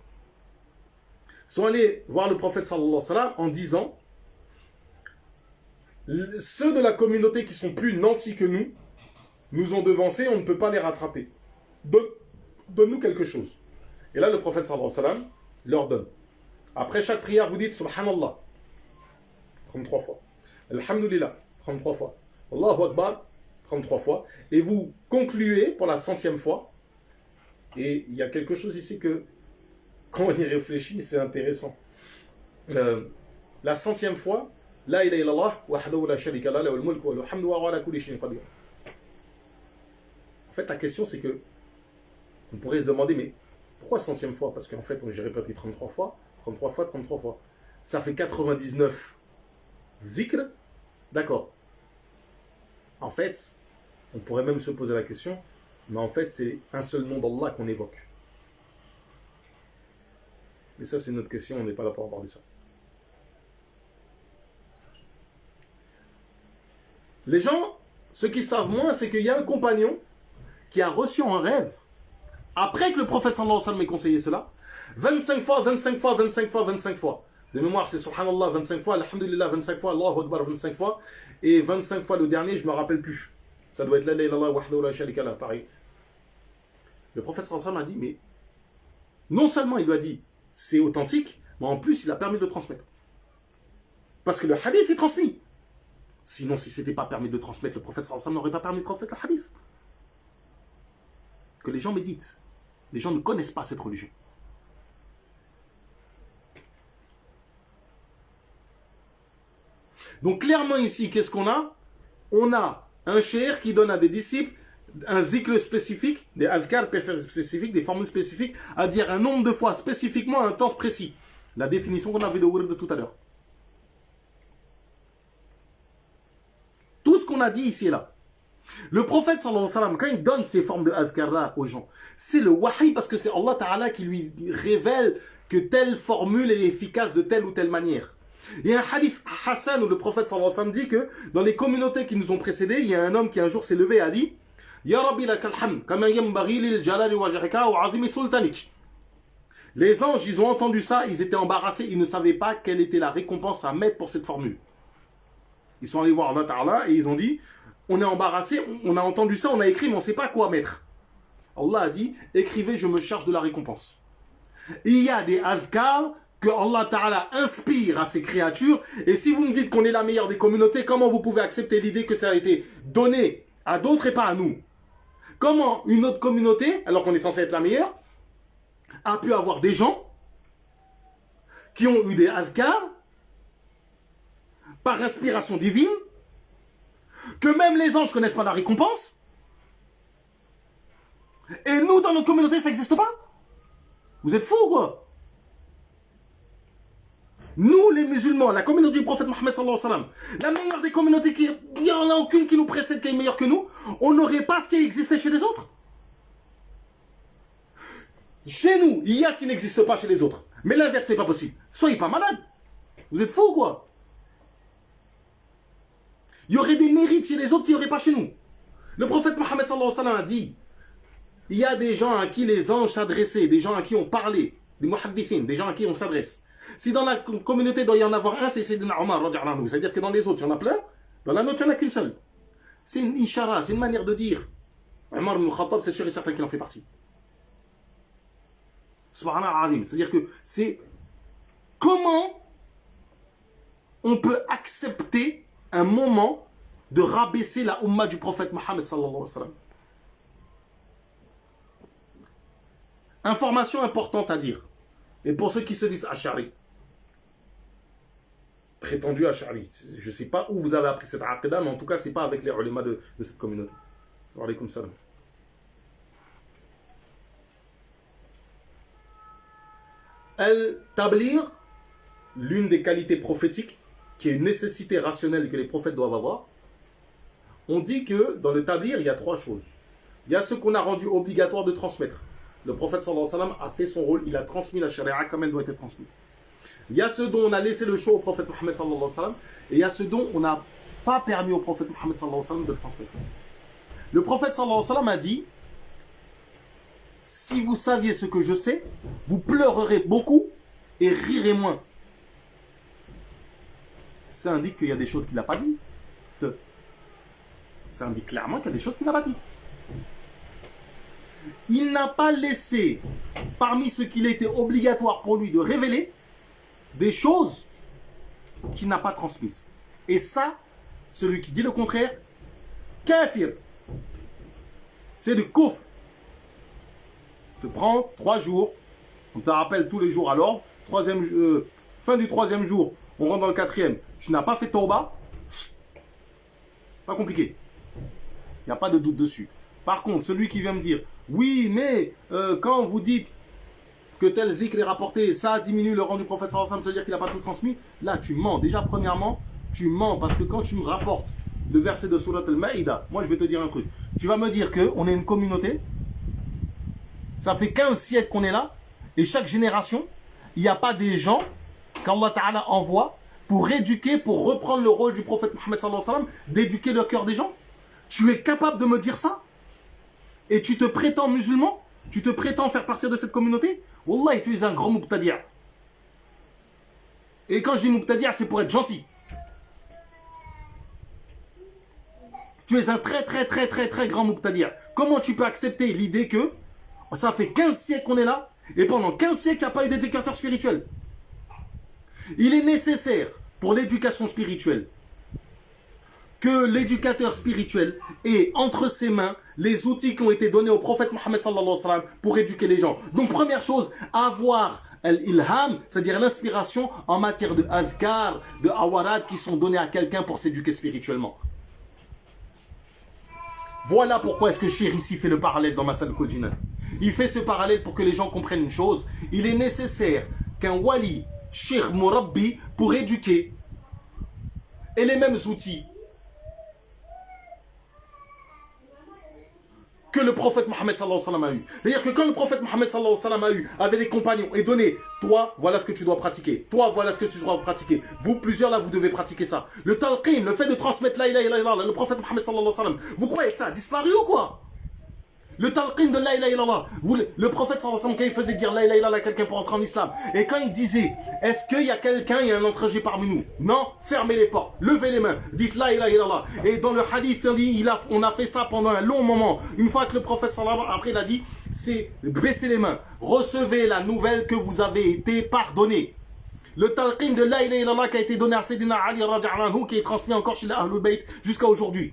sont allés voir le prophète sallallahu alayhi wa sallam en disant, ceux de la communauté qui sont plus nantis que nous ont devancés, on ne peut pas les rattraper. Donne-nous quelque chose. Et là le prophète sallallahu alayhi wa sallam leur donne. Après chaque prière vous dites Subhanallah 33 fois. Alhamdulillah 33 fois. Allahu Akbar 33 fois, et vous concluez pour la 100e fois, et il y a quelque chose ici que, quand on y réfléchit, c'est intéressant. La 100e fois, La ilaha illallah, wahdahu la sharika lah, lahul mulku wa lahul hamdu wa huwa ala kulli shay'in qadir. En fait, la question c'est que, on pourrait se demander, mais pourquoi 100e fois? Parce qu'en fait, j'ai répété 33 fois, 33 fois, 33 fois. Ça fait 99 zikr, d'accord. En fait, on pourrait même se poser la question, mais en fait, c'est un seul nom d'Allah qu'on évoque. Mais ça, c'est une autre question, on n'est pas là pour parler de ça. Les gens, ceux qui savent moins, c'est qu'il y a un compagnon qui a reçu en rêve Après que le prophète sallallahu alayhi wa sallam ait conseillé cela, 25 fois, 25 fois, 25 fois, 25 fois. De mémoire, c'est subhanallah 25 fois, alhamdulillah 25 fois, Allahu Akbar 25 fois, et 25 fois le dernier, je ne me rappelle plus. Ça doit être la ilaha illallah wahdahu la sharika lah, pareil. Le prophète sallallahu alayhi wa sallam a dit, mais non seulement il lui a dit, c'est authentique, mais en plus il a permis de le transmettre. Parce que le hadith est transmis. Sinon, si ce n'était pas permis de le transmettre, le prophète sallallahu alayhi wa sallam n'aurait pas permis de transmettre le hadith. Que les gens méditent. Les gens ne connaissent pas cette religion. Donc clairement ici, qu'est-ce qu'on a? On a un cheikh qui donne à des disciples un zikr spécifique, des azkar spécifiques, des formules spécifiques, à dire un nombre de fois spécifiquement à un temps précis. La définition qu'on avait de wird de tout à l'heure. Tout ce qu'on a dit ici et là. Le prophète sallallahu alayhi wa sallam, quand il donne ces formes de azkar là aux gens, c'est le wahi parce que c'est Allah Ta'ala qui lui révèle que telle formule est efficace de telle ou telle manière. Il y a un hadith Hassan où le prophète sallallahu alayhi wa sallam dit que dans les communautés qui nous ont précédés, il y a un homme qui un jour s'est levé et a dit Ya Rabbi lakal hamd, kama yanbaghi lil jalali wajhika wa azimi sultanik. Les anges, ils ont entendu ça, ils étaient embarrassés, ils ne savaient pas quelle était la récompense à mettre pour cette formule. Ils sont allés voir Allah Ta'ala et ils ont dit on est embarrassés, on a entendu ça, on a écrit, mais on ne sait pas quoi mettre. Allah a dit écrivez, je me charge de la récompense. Il y a des azkar que Allah Ta'ala inspire à ses créatures, et si vous me dites qu'on est la meilleure des communautés, comment vous pouvez accepter l'idée que ça a été donné à d'autres et pas à nous? Comment une autre communauté, alors qu'on est censé être la meilleure, a pu avoir des gens qui ont eu des azkar par inspiration divine, que même les anges ne connaissent pas la récompense, et nous, dans notre communauté, ça n'existe pas? Vous êtes fous, quoi? Nous, les musulmans, la communauté du prophète Mohammed sallallahu alayhi wa sallam, la meilleure des communautés, il n'y en a aucune qui nous précède, qui est meilleure que nous, on n'aurait pas ce qui existait chez les autres. Chez nous, il y a ce qui n'existe pas chez les autres. Mais l'inverse n'est pas possible. Soyez pas malades. Vous êtes fous, quoi? Il y aurait des mérites chez les autres qu'il n'y aurait pas chez nous. Le prophète Mohammed sallallahu alayhi wa sallam a dit, il y a des gens à qui les anges s'adressaient, des gens à qui on parlait, des muhaddithin, des gens à qui on s'adresse. Si dans la communauté il doit y en avoir un, c'est Sayyidina Omar, c'est-à-dire que dans les autres, il y en a plein, dans la nôtre, il n'y en a qu'une seule. C'est une ishara, c'est une manière de dire. Omar ibn Khattab, c'est sûr et certain qu'il en fait partie. C'est-à-dire que c'est comment on peut accepter un moment de rabaisser la umma du prophète Mohammed sallallahu alayhi wa sallam. Information importante à dire. Et pour ceux qui se disent Ash'ari, prétendu Ash'ari, je ne sais pas où vous avez appris cette aqidah, mais en tout cas, ce n'est pas avec les ulama de cette communauté. Wa alaykoum salam. Al-Tablir, l'une des qualités prophétiques, qui est une nécessité rationnelle que les prophètes doivent avoir, on dit que dans le Tablir, il y a trois choses. Il y a ce qu'on a rendu obligatoire de transmettre. Le prophète sallallahu alayhi wa sallam a fait son rôle, il a transmis la charia comme elle doit être transmise. Il y a ce dont on a laissé le choix au prophète Mohammed sallallahu alayhi wa sallam, et il y a ce dont on n'a pas permis au prophète Mohammed sallallahu alayhi wa sallam de le transmettre. Le prophète sallallahu alayhi wa sallam a dit, si vous saviez ce que je sais, vous pleurerez beaucoup et rirez moins. Ça indique qu'il y a des choses qu'il n'a pas dites. Ça indique clairement qu'il y a des choses qu'il n'a pas dites. Il n'a pas laissé, parmi ce qu'il était obligatoire pour lui de révéler, des choses qu'il n'a pas transmises. Et ça, celui qui dit le contraire, kafir. C'est du kufr. Tu prends 3 jours, on te rappelle tous les jours à l'ordre, fin du 3e jour, on rentre dans le 4e, tu n'as pas fait tauba, pas compliqué. Il n'y a pas de doute dessus. Par contre, celui qui vient me dire, oui, mais quand vous dites que tel zikr est rapporté, ça diminue le rang du prophète sallallahu alayhi wa sallam, ça veut dire qu'il n'a pas tout transmis, là tu mens. Déjà, premièrement, tu mens parce que quand tu me rapportes le verset de Surat al-Ma'idah, moi je vais te dire un truc. Tu vas me dire qu'on est une communauté, ça fait 15 siècles qu'on est là, et chaque génération, il n'y a pas des gens qu'Allah Ta'ala envoie pour éduquer, pour reprendre le rôle du prophète Mohammed sallallahu alayhi wa sallam, d'éduquer le cœur des gens. Tu es capable de me dire ça? Et tu te prétends musulman? Tu te prétends faire partie de cette communauté? Wallah, tu es un grand mubtadi'. Et quand je dis mubtadi', c'est pour être gentil. Tu es un très grand mubtadi'. Comment tu peux accepter l'idée que ça fait 15 siècles qu'on est là et pendant 15 siècles, il n'y a pas eu d'éducateur spirituel? Il est nécessaire pour l'éducation spirituelle que l'éducateur spirituel ait entre ses mains les outils qui ont été donnés au prophète Mohammed sallallahu alayhi wa sallam pour éduquer les gens. Donc première chose, avoir l'ilham, c'est-à-dire l'inspiration en matière de adhkar, de awarad qui sont donnés à quelqu'un pour s'éduquer spirituellement. Voilà pourquoi est-ce que Cheikh ici fait le parallèle dans Masal Kodjinan. Il fait ce parallèle pour que les gens comprennent une chose. Il est nécessaire qu'un wali, Cheikh Murabbi, pour éduquer, ait les mêmes outils que le prophète Mohammed sallallahu alayhi wa sallam a eu. C'est-à-dire que quand le prophète Mohammed sallallahu alayhi wa sallam a eu, avait des compagnons et donné, toi, voilà ce que tu dois pratiquer. Toi, voilà ce que tu dois pratiquer. Vous, plusieurs là, vous devez pratiquer ça. Le talqin, le fait de transmettre la ilaha illallah, le prophète Mohammed sallallahu alayhi wa sallam, vous croyez que ça a disparu ou quoi? Le talqin de la ilaha illallah. Le prophète sallallahu alayhi wa sallam, quand il faisait dire la ilaha illallah à quelqu'un pour entrer en islam, et quand il disait, est-ce qu'il y a quelqu'un, il y a un étranger parmi nous? Non, fermez les portes, levez les mains, dites la ilaha illallah. Et dans le hadith, on a fait ça pendant un long moment. Une fois que le prophète sallallahu alayhi wa sallam, après il a dit, c'est baissez les mains, recevez la nouvelle que vous avez été pardonné. Le talqin de la ilaha illallah qui a été donné à Sayyidina Ali radhiyallahu anhu, qui est transmis encore chez les Ahlul Bayt jusqu'à aujourd'hui.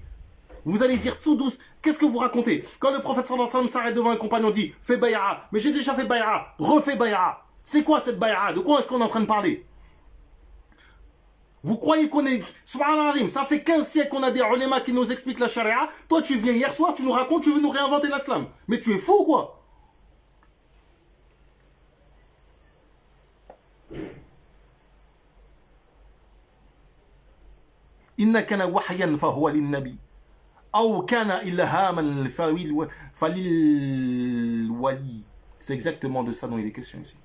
Vous allez dire sous douce, qu'est-ce que vous racontez? Quand le prophète sallallahu alayhi wa sallam s'arrête devant un compagnon, dit fais bay'a, mais j'ai déjà fait bay'a, refais bay'a. C'est quoi cette bay'a? De quoi est-ce qu'on est en train de parler? Vous croyez qu'on est... Subhanallah, ça fait 15 siècles qu'on a des ulémas qui nous expliquent la charia. Toi tu viens hier soir, tu nous racontes, tu veux nous réinventer l'islam. Mais tu es fou ou quoi? Inna kana wahyan fa huwa lin nabi. C'est exactement de ça dont il est question ici.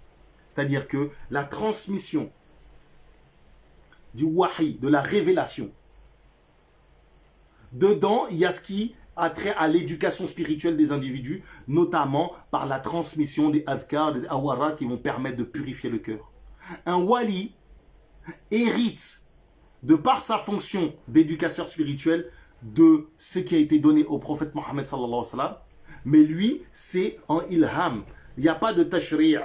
C'est-à-dire que la transmission du wahi, de la révélation, dedans, il y a ce qui a trait à l'éducation spirituelle des individus, notamment par la transmission des adhkar, des awarat qui vont permettre de purifier le cœur. Un wali hérite, de par sa fonction d'éducateur spirituel, de ce qui a été donné au prophète Mohammed sallallahu alayhi wa sallam, mais lui, c'est en ilham. Il n'y a pas de tashri'.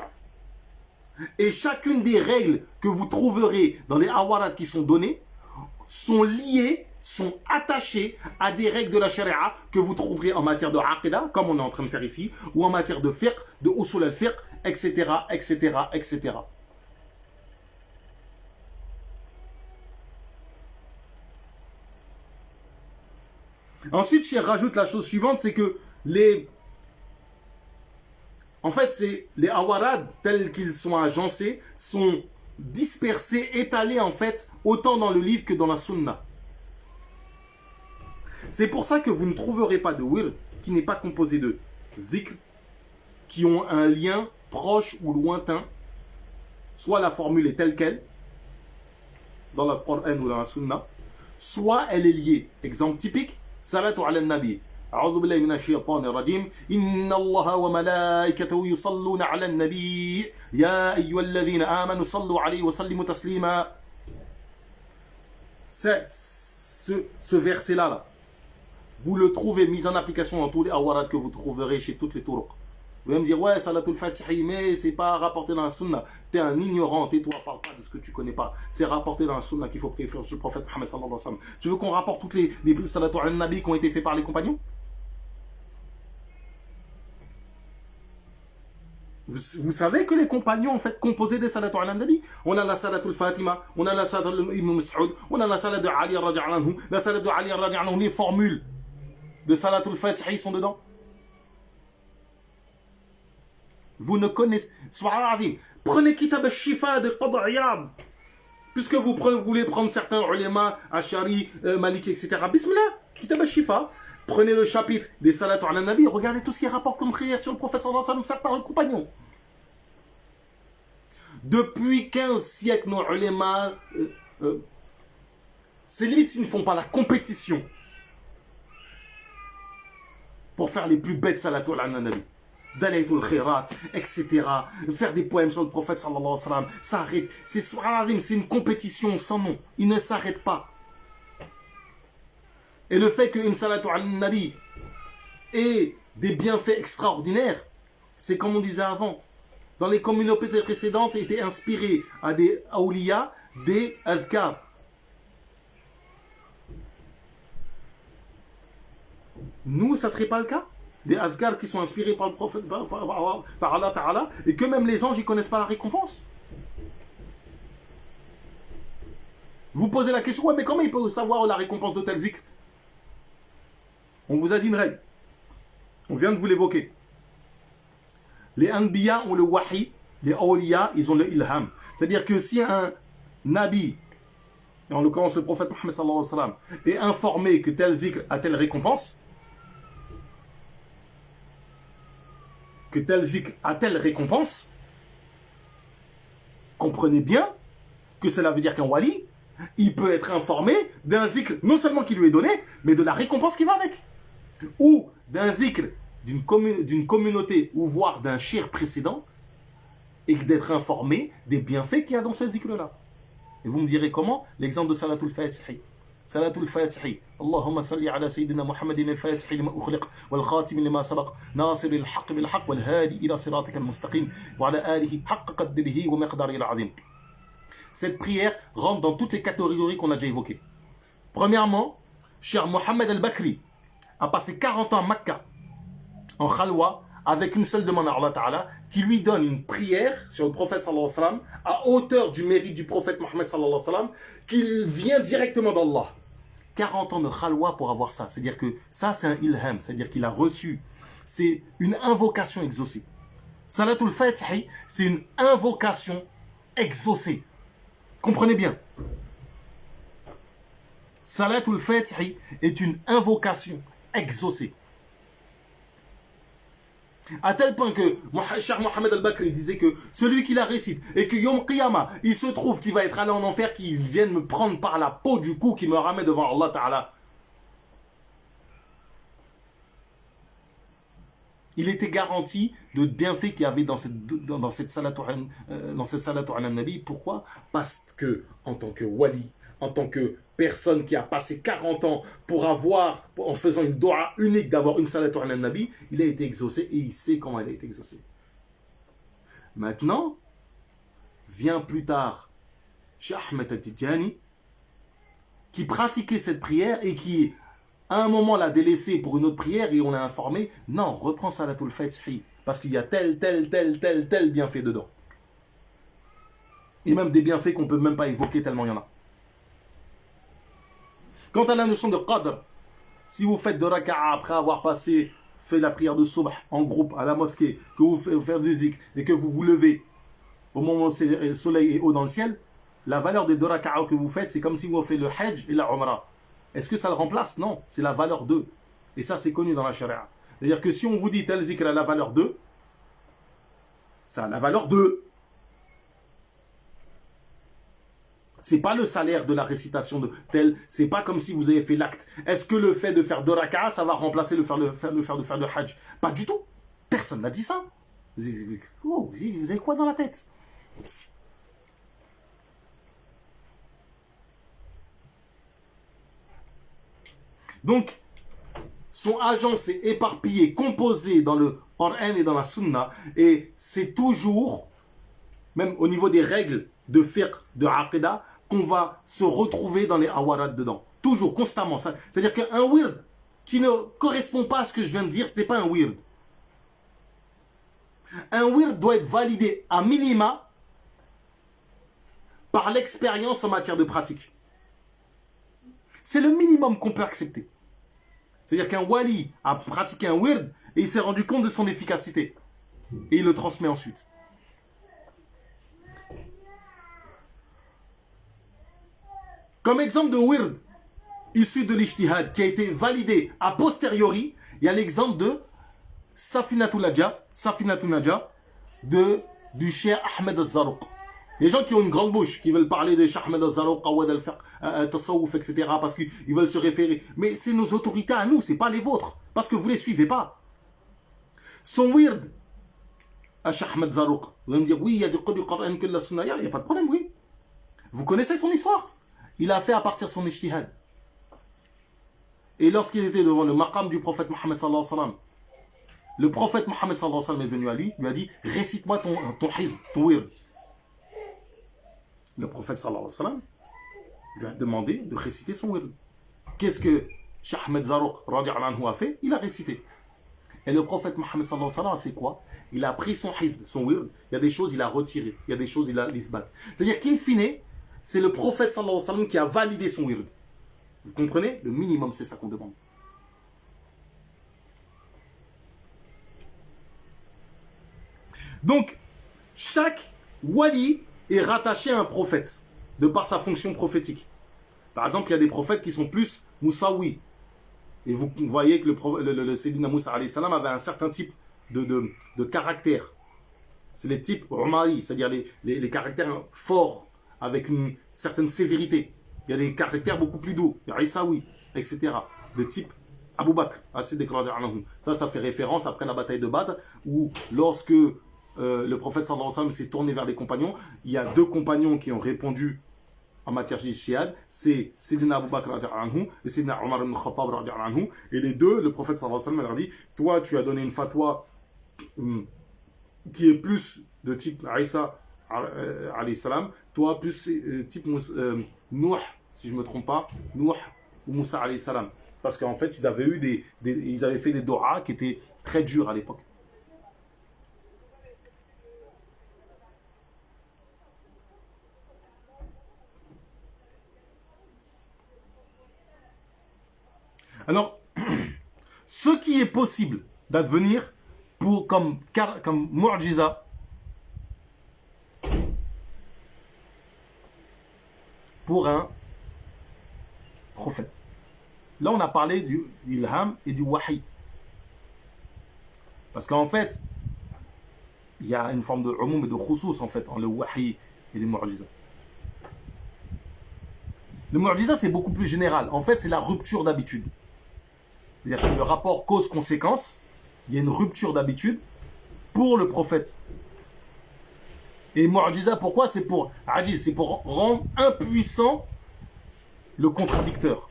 Et chacune des règles que vous trouverez dans les awarat qui sont données sont liées, sont attachées à des règles de la sharia que vous trouverez en matière de aqidah, comme on est en train de faire ici, ou en matière de fiqh, de usul al-fiqh, etc., etc., etc. Ensuite, Cheikh rajoute la chose suivante, c'est que les awarad tels qu'ils sont agencés sont dispersés, étalés en fait, autant dans le livre que dans la sunna. C'est pour ça que vous ne trouverez pas de wird qui n'est pas composé de zikr, qui ont un lien proche ou lointain, soit la formule est telle qu'elle, dans le Coran ou dans la sunna, soit elle est liée. Exemple typique, salatu ala nabi. أعوذ بالله من الشيطان الرجيم إن الله وملائكته يصلون على النبي يا أيها الذين آمنوا صلوا عليه وسلموا تسليما. Ce verset-là, vous le trouvez mis en application dans tous les awarad que vous trouverez chez toutes les turuq. Vous allez me dire, ouais, salatul fatihi, mais c'est pas rapporté dans la sunna. T'es un ignorant, tais-toi, parle pas de ce que tu connais pas. C'est rapporté dans la sunna qu'il faut prier sur le prophète Mohammed sallallahu alayhi wa sallam. Tu veux qu'on rapporte toutes les salatul ala nabi qui ont été faits par les compagnons? Vous savez que les compagnons, en fait, composaient des salatu ala nabi. On a la salatul Fatima, on a la salatul Ibn Mas'ud, on a la salat de Ali radhiyallahu anhu, la salat de Ali radhiyallahu anhu, les formules de salatul Fatihi sont dedans. Vous ne connaissez... Prenez Kitab al-Shifa de Qadr Iyad. Puisque vous voulez prendre certains ulémas, Ashari, Maliki, etc. Bismillah, Kitab al-Shifa. Prenez le chapitre des salatu ala nabi, regardez tout ce qui rapporte comme prière sur le prophète sallallahu alayhi wa sallam fait par le compagnon. Depuis 15 siècles, nos ulémas, c'est limite s'ils ne font pas la compétition pour faire les plus bêtes salatu ala nabi. Dalaytul Khirat, etc. Faire des poèmes sur le prophète sallallahu alayhi wa sallam, ça arrête. C'est une compétition sans nom. Il ne s'arrête pas. Et le fait qu'une salatu al-nabi ait des bienfaits extraordinaires, c'est comme on disait avant. Dans les communautés précédentes, étaient inspirés à des awliya, des azkar. Nous, ça ne serait pas le cas. Des azkars qui sont inspirés par le prophète, par Allah Ta'ala, et que même les anges, ils ne connaissent pas la récompense. Vous posez la question, ouais, mais comment ils peuvent savoir la récompense de tel zikr? On vous a dit une règle. On vient de vous l'évoquer. Les anbiya ont le wahi, les awliya, ils ont le ilham. C'est-à-dire que si un nabi, et en l'occurrence le prophète Mohammed sallallahu alayhi wa sallam, est informé que tel zikr a telle récompense, comprenez bien que cela veut dire qu'un wali, il peut être informé d'un zikr, non seulement qui lui est donné, mais de la récompense qui va avec. Ou d'un zikr d'une communauté, ou voire d'un shir précédent, et d'être informé des bienfaits qu'il y a dans ce zikr-là. Et vous me direz comment? L'exemple de Salatul Fatihi. Salatul Fatihi. Allahumma salli ala Sayyidina Muhammadin al-Fatihi lima ukhliq, wal khatim lima sabaq, nasir al-haqq bil haqq, wal hadi ila siratika al-mustaqim, wa ala alihi haqq qadrihi wa miqdarihi al-azim. Cette prière rentre dans toutes les catégories qu'on a déjà évoquées. Premièrement, Cheikh Mohammed al-Bakri a passé 40 ans à Makkah, en khalwa, avec une seule demande à Allah Ta'ala, qui lui donne une prière sur le prophète sallallahu alayhi wa sallam, à hauteur du mérite du prophète Mohammed sallallahu alayhi wa sallam, qui vient directement d'Allah. 40 ans de khalwa pour avoir ça. C'est-à-dire que ça, c'est un ilham, c'est-à-dire qu'il a reçu. C'est une invocation exaucée. Salatul Fatihi, c'est une invocation exaucée. Comprenez bien. Salatul Fatihi est une invocation exaucée. À tel point que Cheikh Mohammed al-Bakri disait que celui qui la récite et que Yom Qiyamah, il se trouve qu'il va être allé en enfer, qu'il vienne me prendre par la peau du cou, qui me ramène devant Allah Ta'ala. Il était garanti de bienfaits qu'il y avait dans cette salatu al-Nabi. Pourquoi? Parce que, en tant que wali, en tant que personne qui a passé 40 ans en faisant une dua unique, d'avoir une salatu al-Nabi, il a été exaucé et il sait comment elle a été exaucée. Maintenant, vient plus tard Cheikh Ahmed al-Tijani, qui pratiquait cette prière et qui, à un moment, l'a délaissée pour une autre prière et on l'a informé, non, reprends Salatul Fatihi, parce qu'il y a tel bienfait dedans. Et même des bienfaits qu'on ne peut même pas évoquer tellement il y en a. Quant à la notion de qadr, si vous faites de raka'a après avoir fait la prière de subh en groupe à la mosquée, que vous faites du zikr et que vous vous levez au moment où le soleil est haut dans le ciel, la valeur des deux raka'a que vous faites, c'est comme si vous faites le hajj et la umrah. Est-ce que ça le remplace? Non, c'est la valeur 2. Et ça, c'est connu dans la charia. C'est-à-dire que si on vous dit tel zikr a la valeur 2, ça a la valeur 2. C'est pas le salaire de la récitation de tel, c'est pas comme si vous avez fait l'acte. Est-ce que le fait de faire 2 raka'a, ça va remplacer le faire de hajj? Pas du tout. Personne n'a dit ça. Vous avez quoi dans la tête? Donc, son agent s'est éparpillé, composé dans le Coran et dans la Sunna, et c'est toujours, même au niveau des règles de fiqh, de aqidah, qu'on va se retrouver dans les awarat dedans. Toujours, constamment. C'est-à-dire qu'un wird qui ne correspond pas à ce que je viens de dire, ce n'est pas un wird. Un wird doit être validé à minima par l'expérience en matière de pratique. C'est le minimum qu'on peut accepter. C'est-à-dire qu'un wali a pratiqué un wird et il s'est rendu compte de son efficacité. Et il le transmet ensuite. Comme exemple de wird issu de l'ijtihad qui a été validé a posteriori, il y a l'exemple de Safinatul Najah du Cheikh Ahmed al-Zarouq. Les gens qui ont une grande bouche, qui veulent parler de Cheikh Ahmed al-Zarouq, Awad al-Fiqh, Tasawwuf, etc., parce qu'ils veulent se référer. Mais c'est nos autorités à nous, c'est pas les vôtres, parce que vous les suivez pas. Son wird Cheikh Ahmed Zarouk. Vous allez me dire, oui, il y a du Qur'an que de la Sunna. Il n'y a pas de problème, oui. Vous connaissez son histoire. Il a fait à partir de son ijtihad. Et lorsqu'il était devant le maqam du prophète Mohammed sallallahu alayhi wa sallam, le prophète Mohammed sallallahu alayhi wa sallam est venu à lui a dit, récite-moi ton hizb, ton wird. Le prophète sallallahu alayhi wa sallam lui a demandé de réciter son wird. Qu'est-ce que Cheikh Ahmed Zarouk a fait? Il a récité. Et le prophète Mohammed sallallahu alayhi wa sallam a fait quoi? Il a pris son hizb, son wird. Il y a des choses, il a retiré. Il y a des choses, il a l'ithbat. C'est-à-dire qu'in fine, c'est le prophète sallallahu alayhi wa sallam qui a validé son wird. Vous comprenez? Le minimum, c'est ça qu'on demande. Donc, chaque wali est rattaché à un prophète, de par sa fonction prophétique. Par exemple, il y a des prophètes qui sont plus moussaoui. Et vous voyez que le Sayyidina Moussa alayhi salam avait un certain type de caractère. C'est les types Umari, c'est-à-dire les caractères forts, avec une certaine sévérité. Il y a des caractères beaucoup plus doux, Isaoui, etc. De type Abu Bakr, ça fait référence après la bataille de Badr, où lorsque le prophète sallallahu alayhi wa sallam s'est tourné vers les compagnons, il y a deux compagnons qui ont répondu en matière d'ijtihad, c'est Sayyidina Abu Bakr et Sayyidina Omar ibn Khattab, et les deux, le prophète sallallahu alayhi wa sallam leur dit, toi tu as donné une fatwa qui est plus de type Isa alayhi salam, toi plus type Nuh, si je ne me trompe pas, Nuh ou Moussa alayhi salam. Parce qu'en fait, ils avaient ils avaient fait des do'as qui étaient très durs à l'époque. Alors, ce qui est possible d'advenir comme mu'jiza, pour un prophète. Là, on a parlé du ilham et du wahi. Parce qu'en fait, il y a une forme de umum et de khusous en fait, entre le wahi et le mu'jiza. Le mu'jiza, c'est beaucoup plus général. En fait, c'est la rupture d'habitude. C'est-à-dire que le rapport cause-conséquence, il y a une rupture d'habitude pour le prophète. Et mu'jiza, pourquoi? C'est pour rendre impuissant le contradicteur.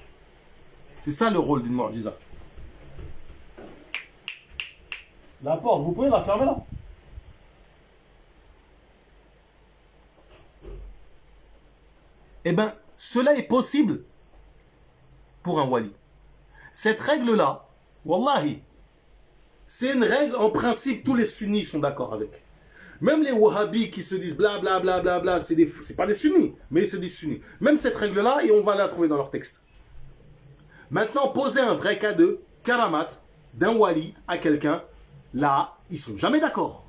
C'est ça le rôle d'une mu'jiza. La porte, vous pouvez la fermer là? Eh bien, cela est possible pour un wali. Cette règle-là, wallahi, c'est une règle, en principe, tous les sunnis sont d'accord avec. Même les wahhabis qui se disent bla bla bla bla bla, c'est pas des sunnis, mais ils se disent sunnis. Même cette règle-là, et on va la trouver dans leur texte. Maintenant, poser un vrai cas de karamat d'un wali à quelqu'un, là, ils sont jamais d'accord.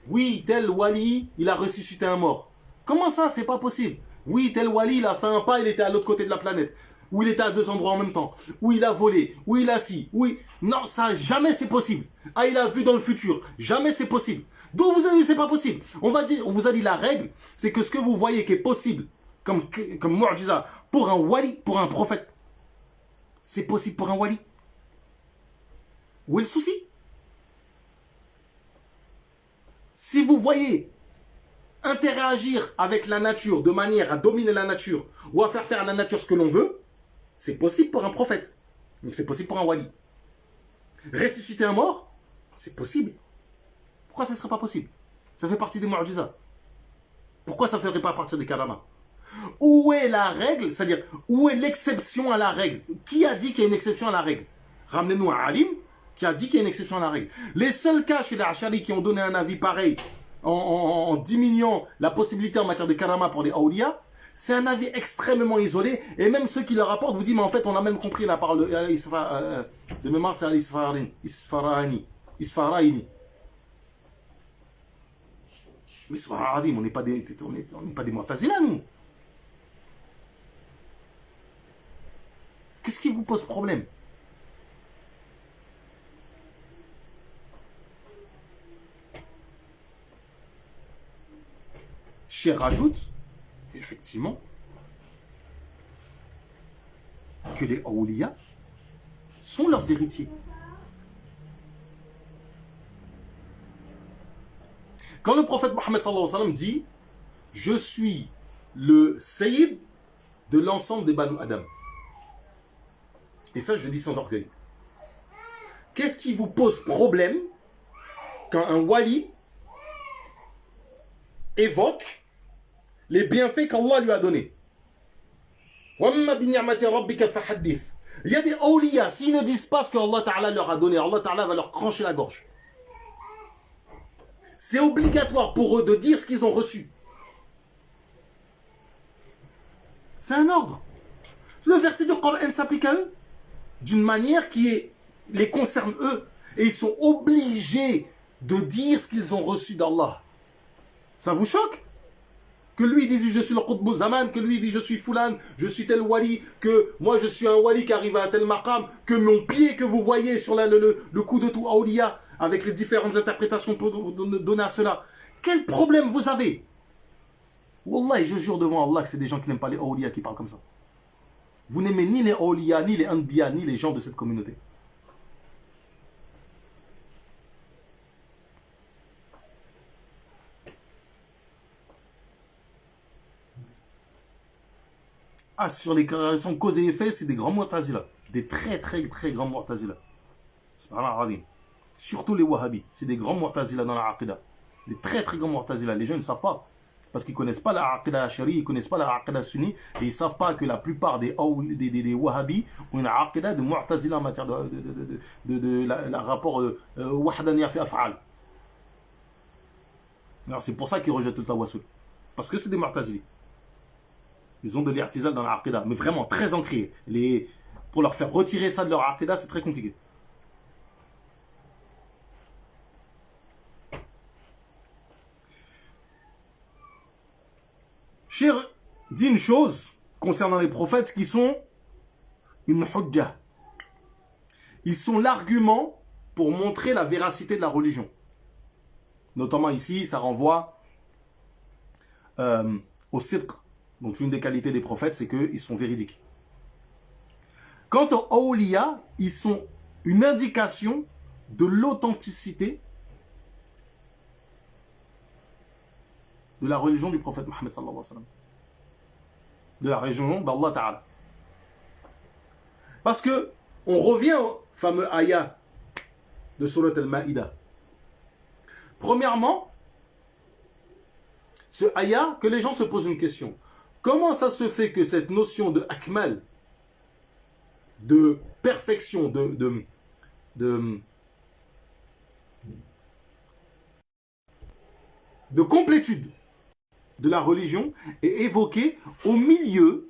Oui, tel wali, il a ressuscité un mort. Comment ça, c'est pas possible? Oui, tel wali, il a fait un pas, il était à l'autre côté de la planète. Ou il était à deux endroits en même temps. Ou il a volé. Ou il a si. Oui. Non, ça, jamais c'est possible. Ah, il a vu dans le futur. Jamais c'est possible. D'où vous avez vu, c'est pas possible. On vous a dit la règle, c'est que ce que vous voyez qui est possible, comme mu'jiza, pour un wali, pour un prophète, c'est possible pour un wali. Où est le souci? Si vous voyez interagir avec la nature de manière à dominer la nature ou à faire à la nature ce que l'on veut, c'est possible pour un prophète. Donc c'est possible pour un wali. Ressusciter un mort, c'est possible. Pourquoi ça ne serait pas possible? Ça fait partie des mu'jiza. Pourquoi ça ne ferait pas partie des karama? Où est la règle? C'est-à-dire, où est l'exception à la règle? Qui a dit qu'il y a une exception à la règle? Ramenez-nous un alim qui a dit qu'il y a une exception à la règle. Les seuls cas chez les Ashari qui ont donné un avis pareil en diminuant la possibilité en matière de karama pour les awliya, c'est un avis extrêmement isolé. Et même ceux qui le rapportent vous disent, mais en fait, on a même compris la parole de mémoire, c'est Isfarani. Mais on n'est pas des Mu'tazila, nous. Qu'est-ce qui vous pose problème? Cheikh rajoute, effectivement, que les awliya sont leurs héritiers. Quand le prophète Mohammed sallallahu alayhi wa sallam dit « Je suis le sayyid de l'ensemble des Banu Adam ». Et ça, je le dis sans orgueil. Qu'est-ce qui vous pose problème quand un wali évoque les bienfaits qu'Allah lui a donnés? Il y a des awliya, s'ils ne disent pas ce qu'Allah Ta'ala leur a donné, Allah Ta'ala va leur trancher la gorge. C'est obligatoire pour eux de dire ce qu'ils ont reçu. C'est un ordre. Le verset du Coran s'applique à eux d'une manière qui les concerne eux. Et ils sont obligés de dire ce qu'ils ont reçu d'Allah. Ça vous choque? Que lui dise je suis le Qutb Zaman, que lui dit je suis Fulan, je suis tel wali, que moi je suis un wali qui arrive à tel maqam, que mon pied que vous voyez sur le coup de tout awliya, avec les différentes interprétations qu'on peut donner à cela. Quel problème vous avez? Wallah, je jure devant Allah que c'est des gens qui n'aiment pas les awliya qui parlent comme ça. Vous n'aimez ni les awliya, ni les anbiya, ni les gens de cette communauté. Ah, sur les corrélations cause et effet, c'est des grands mu'tazila. Des très très très grands mu'tazila. Surtout les wahhabis. C'est des grands mu'tazila dans la aqidah. Des très très grands mu'tazila. Les gens ne savent pas. Parce qu'ils ne connaissent pas la aqidah ashari, ils ne connaissent pas la aqidah sunni. Et ils ne savent pas que la plupart des wahhabis ont une aqidah de mu'tazila en matière de rapport wahdaniya fi af'al. Alors c'est pour ça qu'ils rejettent le tawassul. Parce que c'est des mu'tazili. Ils ont de l'irtizal dans la aqidah, mais vraiment très ancré. Pour leur faire retirer ça de leur aqidah, c'est très compliqué. Shir dit une chose concernant les prophètes qui sont une hujjah. Ils sont l'argument pour montrer la véracité de la religion. Notamment ici, ça renvoie au sidq. Donc l'une des qualités des prophètes, c'est qu'ils sont véridiques. Quant aux awliya, ils sont une indication de l'authenticité de la religion du prophète Mohammed sallallahu alayhi wa sallam. De la religion d'Allah Ta'ala. Parce que on revient au fameux ayah de Surat al-Ma'idah. Premièrement, ce ayah, que les gens se posent une question. Comment ça se fait que cette notion de akmal, de perfection, de complétude de la religion est évoquée au milieu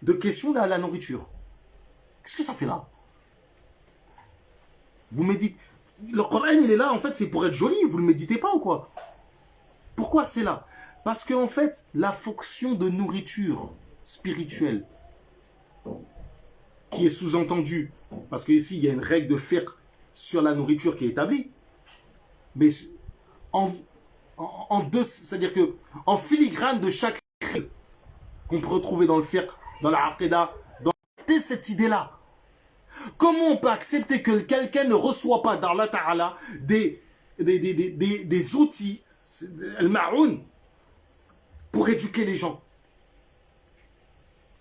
de questions à la nourriture? Qu'est-ce que ça fait là? Vous méditez. Le Coran, il est là, en fait, c'est pour être joli. Vous ne le méditez pas ou quoi? Pourquoi c'est là? Parce qu'en fait, la fonction de nourriture spirituelle, qui est sous-entendue, parce qu'ici, il y a une règle de fiqh sur la nourriture qui est établie, mais en deux, c'est-à-dire que en filigrane de chaque règle qu'on peut retrouver dans le fiqh, dans la aqidah, dans cette idée-là. Comment on peut accepter que quelqu'un ne reçoit pas d'Allah Ta'ala des outils, al-ma'oun, pour éduquer les gens?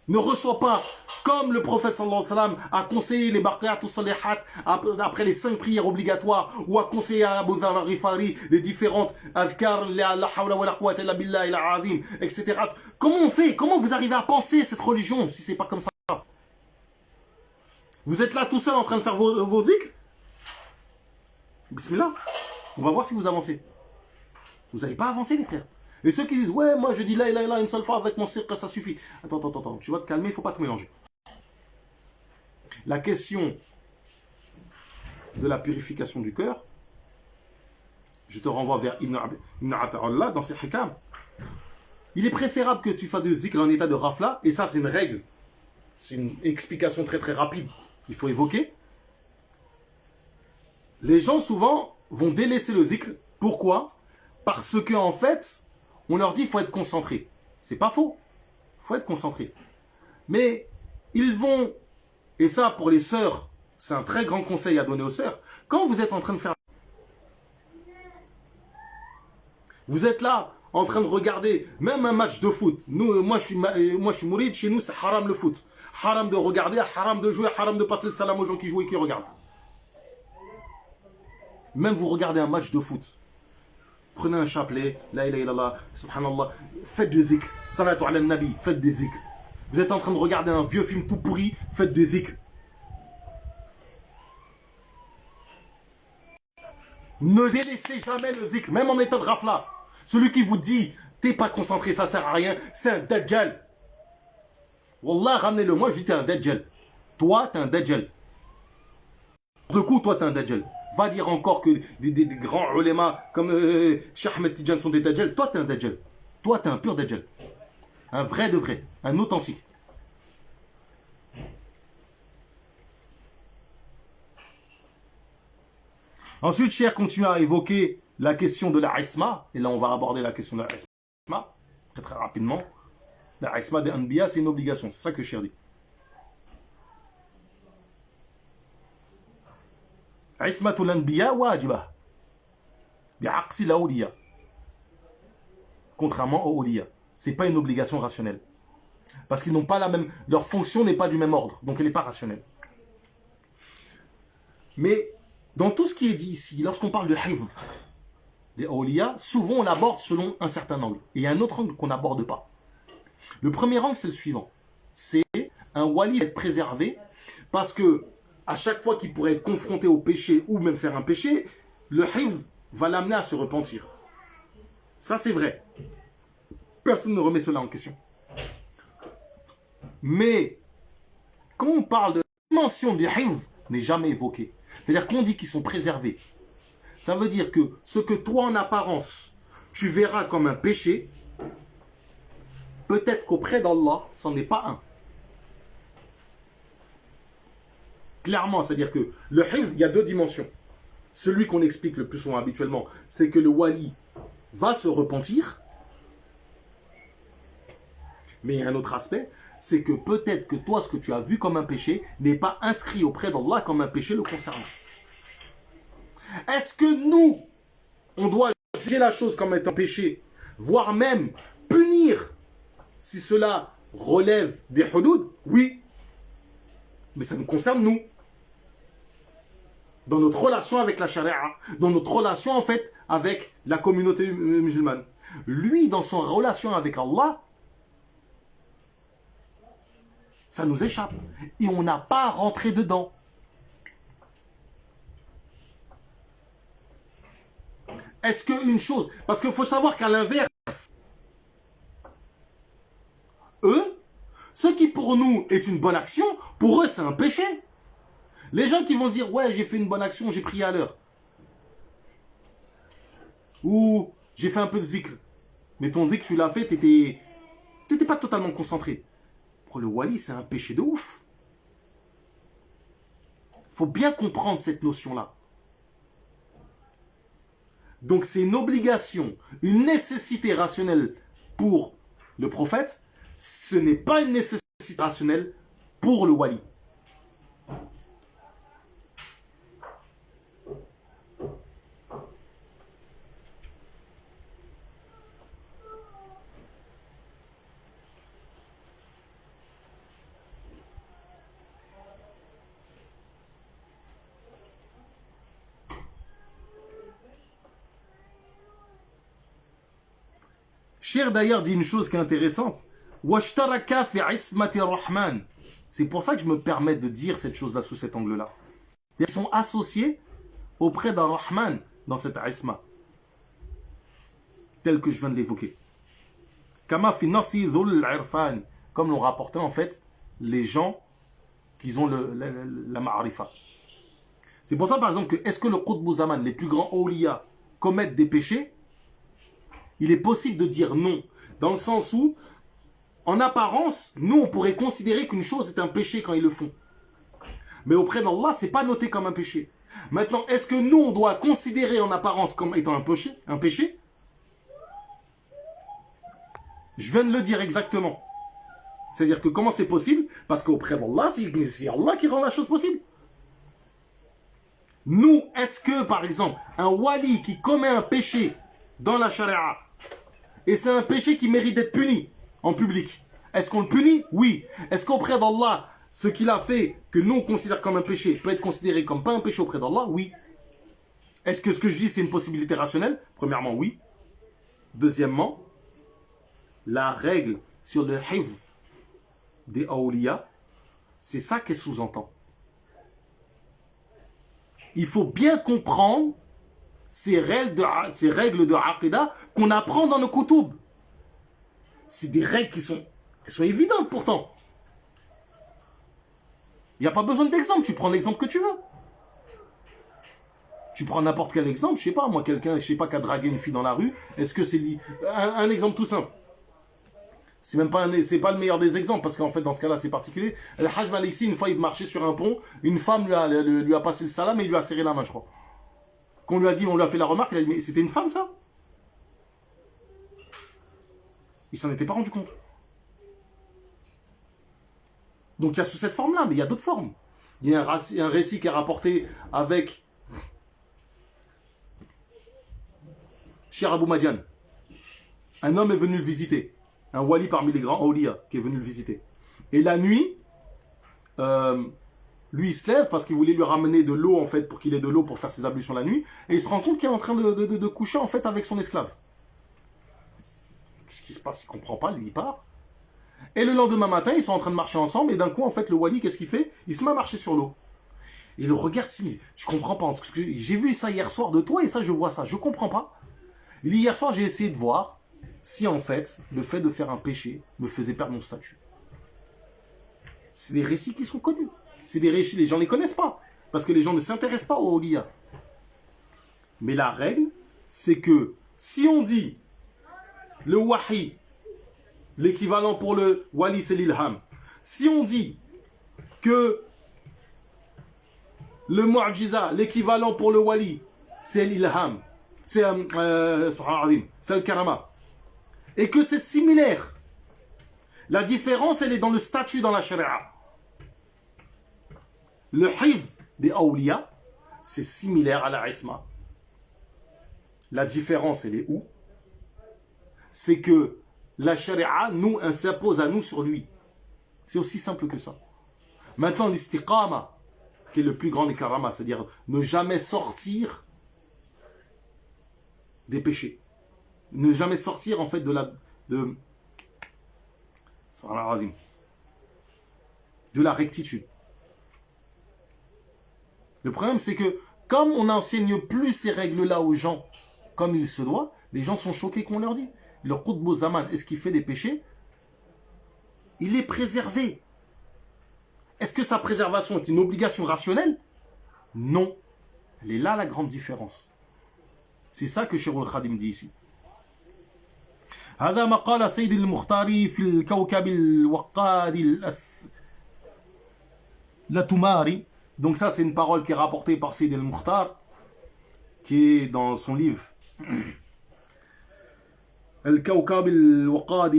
Ne reçoit pas, comme le prophète sallallahu alayhi wa sallam a conseillé les baqiyat ou salihat après les 5 prières obligatoires, ou a conseillé à Abu Dharr al-Ghifari les différentes azkar, la hawla wa la quwwata illa billah ila azim, etc. Comment on fait? Comment vous arrivez à penser cette religion si c'est pas comme ça? Vous êtes là tout seul en train de faire vos dhikrs? Bismillah. On va voir si vous avancez. Vous n'allez pas avancer, les frères. Et ceux qui disent, ouais, moi je dis la ilaha illallah une seule fois avec mon cirque, ça suffit. Attends, tu vas te calmer, il ne faut pas te mélanger. La question de la purification du cœur, je te renvoie vers Ibn Ata'Allah dans ses hikam. Il est préférable que tu fasses des zikr en état de rafla, et ça c'est une règle, c'est une explication très très rapide qu'il faut évoquer. Les gens souvent vont délaisser le zikr. Pourquoi? Parce que en fait, on leur dit qu'il faut être concentré. C'est pas faux. Il faut être concentré. Mais ils vont, et ça pour les sœurs, c'est un très grand conseil à donner aux sœurs, quand vous êtes en train de faire, Vous êtes là, en train de regarder même un match de foot. Moi, je suis mouride, chez nous, c'est haram le foot. Haram de regarder, haram de jouer, haram de passer le salam aux gens qui jouent et qui regardent. Même vous regardez un match de foot. Prenez un chapelet, la ilaha illallah, subhanallah, faites du zikr, salatu ala nabi, faites du zikr. Vous êtes en train de regarder un vieux film tout pourri, faites du zikr. Ne délaissez jamais le zikr, même en état de rafla. Celui qui vous dit, t'es pas concentré, ça sert à rien, c'est un dajjal. Wallah, ramenez-le. Moi, je dis, t'es un dajjal. Toi, t'es un dajjal. De coup, toi, t'es un dajjal. Va dire encore que des grands ulémas comme Cheikh Ahmed Tidjan sont des dajjal. Toi, t'es un dajjal. Toi, t'es un pur dajjal. Un vrai de vrai. Un authentique. Ensuite, Cheikh continue à évoquer la question de la isma. Et là, on va aborder la question de la isma très très rapidement. La isma des anbiya, c'est une obligation. C'est ça que Cheikh dit. Ismatul anbiya wajiba. Bi'aqsi l'awliya. Contrairement aux awliya. C'est pas une obligation rationnelle. Parce qu'ils n'ont pas la même... Leur fonction n'est pas du même ordre. Donc elle n'est pas rationnelle. Mais dans tout ce qui est dit ici, lorsqu'on parle de hifz des awliya, souvent on l'aborde selon un certain angle. Et il y a un autre angle qu'on n'aborde pas. Le premier angle, c'est le suivant. C'est un wali être préservé parce que à chaque fois qu'il pourrait être confronté au péché ou même faire un péché, le hifz va l'amener à se repentir. Ça, c'est vrai. Personne ne remet cela en question. Mais quand on parle de la dimension du hifz, n'est jamais évoquée. C'est-à-dire qu'on dit qu'ils sont préservés. Ça veut dire que ce que toi, en apparence, tu verras comme un péché, peut-être qu'auprès d'Allah, c'en est pas un. Clairement, c'est-à-dire que le hifz, il y a deux dimensions. Celui qu'on explique le plus souvent habituellement, c'est que le wali va se repentir. Mais il y a un autre aspect, c'est que peut-être que toi, ce que tu as vu comme un péché, n'est pas inscrit auprès d'Allah comme un péché le concernant. Est-ce que nous, on doit juger la chose comme étant péché, voire même punir si cela relève des hudud? Oui. Mais ça nous concerne nous. Dans notre relation avec la charia, dans notre relation en fait avec la communauté musulmane. Lui, dans son relation avec Allah, ça nous échappe. Et on n'a pas à rentrer dedans. Est-ce qu'une chose... Parce qu'il faut savoir qu'à l'inverse, eux, ce qui pour nous est une bonne action, pour eux c'est un péché. Les gens qui vont dire, ouais, j'ai fait une bonne action, j'ai prié à l'heure. Ou j'ai fait un peu de zikr. Mais ton zikr, tu l'as fait, t'étais pas totalement concentré. Pour le wali, c'est un péché de ouf. Faut bien comprendre cette notion-là. Donc c'est une obligation, une nécessité rationnelle pour le prophète. Ce n'est pas une nécessité rationnelle pour le wali. Cheikh d'ailleurs dit une chose qui est intéressante. C'est pour ça que je me permets de dire cette chose-là sous cet angle-là. Ils sont associés auprès d'un Rahman dans cette isma, tel que je viens de l'évoquer. Comme l'ont rapporté en fait les gens qui ont la ma'arifa. C'est pour ça par exemple que est-ce que le Qutb Zaman, les plus grands awliya, commettent des péchés? Il est possible de dire non, dans le sens où, en apparence, nous, on pourrait considérer qu'une chose est un péché quand ils le font. Mais auprès d'Allah, ce n'est pas noté comme un péché. Maintenant, est-ce que nous, on doit considérer en apparence comme étant un péché? Je viens de le dire exactement. C'est-à-dire que comment c'est possible? Parce qu'auprès d'Allah, c'est Allah qui rend la chose possible. Nous, est-ce que, par exemple, un wali qui commet un péché dans la charia, et c'est un péché qui mérite d'être puni en public, est-ce qu'on le punit? Oui. Est-ce qu'auprès d'Allah, ce qu'il a fait, que nous on considère comme un péché, peut être considéré comme pas un péché auprès d'Allah? Oui. Est-ce que ce que je dis c'est une possibilité rationnelle? Premièrement, oui. Deuxièmement, la règle sur le hifz des awliya, c'est ça qu'elle sous-entend. Il faut bien comprendre ces règles de aqidah qu'on apprend dans nos kutub. C'est des règles qui sont évidentes pourtant. Il n'y a pas besoin d'exemple, tu prends l'exemple que tu veux. Tu prends n'importe quel exemple, je sais pas, moi, quelqu'un, je sais pas, qui a dragué une fille dans la rue, est-ce que c'est un exemple tout simple? C'est même pas c'est pas le meilleur des exemples, parce qu'en fait, dans ce cas-là, c'est particulier. Le Hajj Maliksi, une fois, il marchait sur un pont, une femme lui a passé le salam et il lui a serré la main, je crois. Qu'on lui a dit, on lui a fait la remarque, il a dit, mais c'était une femme, ça? Il s'en était pas rendu compte. Donc il y a sous cette forme-là, mais il y a d'autres formes. Il y a un récit qui est rapporté avec Cheikh Abou Madian. Un homme est venu le visiter. Un wali parmi les grands awliya qui est venu le visiter. Et la nuit, lui il se lève parce qu'il voulait lui ramener de l'eau en fait pour qu'il ait de l'eau pour faire ses ablutions la nuit. Et il se rend compte qu'il est en train de coucher en fait avec son esclave. Qu'est-ce qui se passe? Il comprend pas, lui il part. Et le lendemain matin, ils sont en train de marcher ensemble et d'un coup en fait le wali qu'est-ce qu'il fait? Il se met à marcher sur l'eau. Il le regarde, il dit, je comprends pas. J'ai vu ça hier soir de toi et ça je vois ça, je comprends pas. Il dit hier soir j'ai essayé de voir si en fait le fait de faire un péché me faisait perdre mon statut. C'est des récits qui sont connus. C'est des récits, les gens ne les connaissent pas. Parce que les gens ne s'intéressent pas aux awliya. Mais la règle, c'est que si on dit le wahi, l'équivalent pour le wali c'est l'ilham. Si on dit que le mu'jiza, l'équivalent pour le wali, c'est l'ilham, c'est le karama, et que c'est similaire, la différence elle est dans le statut dans la sharia. Le hifz des awliya, c'est similaire à la isma. La différence elle est où? C'est que la sharia nous s'impose à nous sur lui. C'est aussi simple que ça. Maintenant l'istiqama, qui est le plus grand des karamas, c'est-à-dire ne jamais sortir des péchés, ne jamais sortir en fait de la rectitude. Le problème c'est que comme on n'enseigne plus ces règles-là aux gens comme il se doit, les gens sont choqués qu'on leur dit. Le Qutb Zaman, est-ce qu'il fait des péchés? Il est préservé. Est-ce que sa préservation est une obligation rationnelle? Non. Elle est là la grande différence. C'est ça que Cheikh al-Khadim dit ici. هذا مقال سيد المختاري في الكوكب الوقاد الأتماري. Donc ça c'est une parole qui est rapportée par Sayyid al-Mukhtar, qui est dans son livre الكوكب الوقاد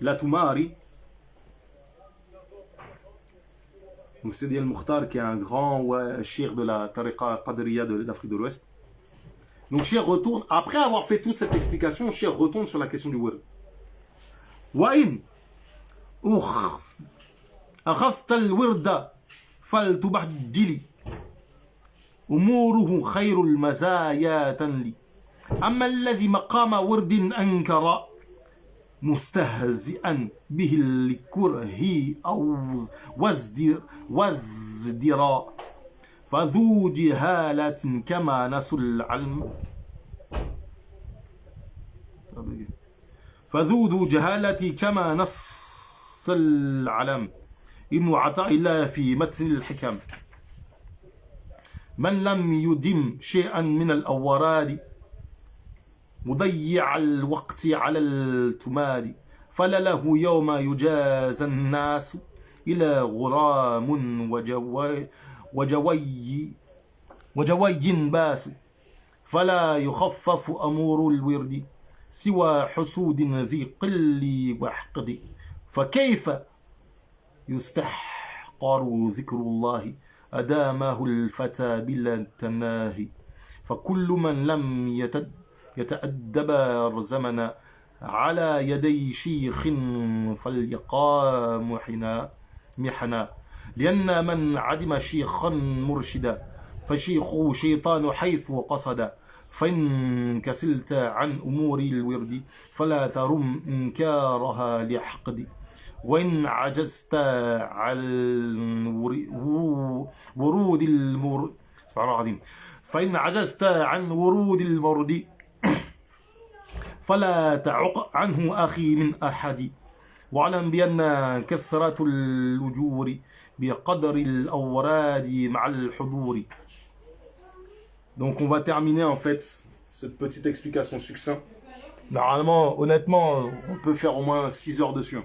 الأتماري. Donc c'est Sayyid al-Mukhtar qui est un grand shir de la tariqa qadriya de l'Afrique de l'Ouest. Donc Cheikh retourne, après avoir fait toute cette explication, Cheikh retourne sur la question du wird. وَإِنْ أخذت الورد فلتبجلي أموره خير المزايا تنلي أما الذي مقام ورد أنكر مستهزئا به لكره أو وازدراء فذو جهالة كما نسوا العلم فذو جهالة كما نص العلم ابن عطاء الله في متن الحكم من لم يدم شيئا من الأوراد مضيع الوقت على التماد فلله يوم يجازى الناس إلى غرام وجوي باس فلا يخفف أمور الورد سوى حسود ذي قل وحقد فكيف يستحقر ذكر الله أدامه الفتى بلا تناهي فكل من لم يتأدب زمنا على يدي شيخ فليقى محنا لأن من عدم شيخا مرشدا فشيخه شيطان حيث قصد فإن كسلت عن أمور الورد فلا ترم إنكارها لحقد وإن عجزت عن ورود المرد سبحان الله العظيم فإن عجزت عن ورود المرد فلا تعق عنه أخي من أحد واعلم بأن كثرة الوجور بقدر الأوراد مع الحضور. Donc on va terminer en fait cette petite explication succincte. Normalement, honnêtement, on peut faire au moins 6 heures dessus.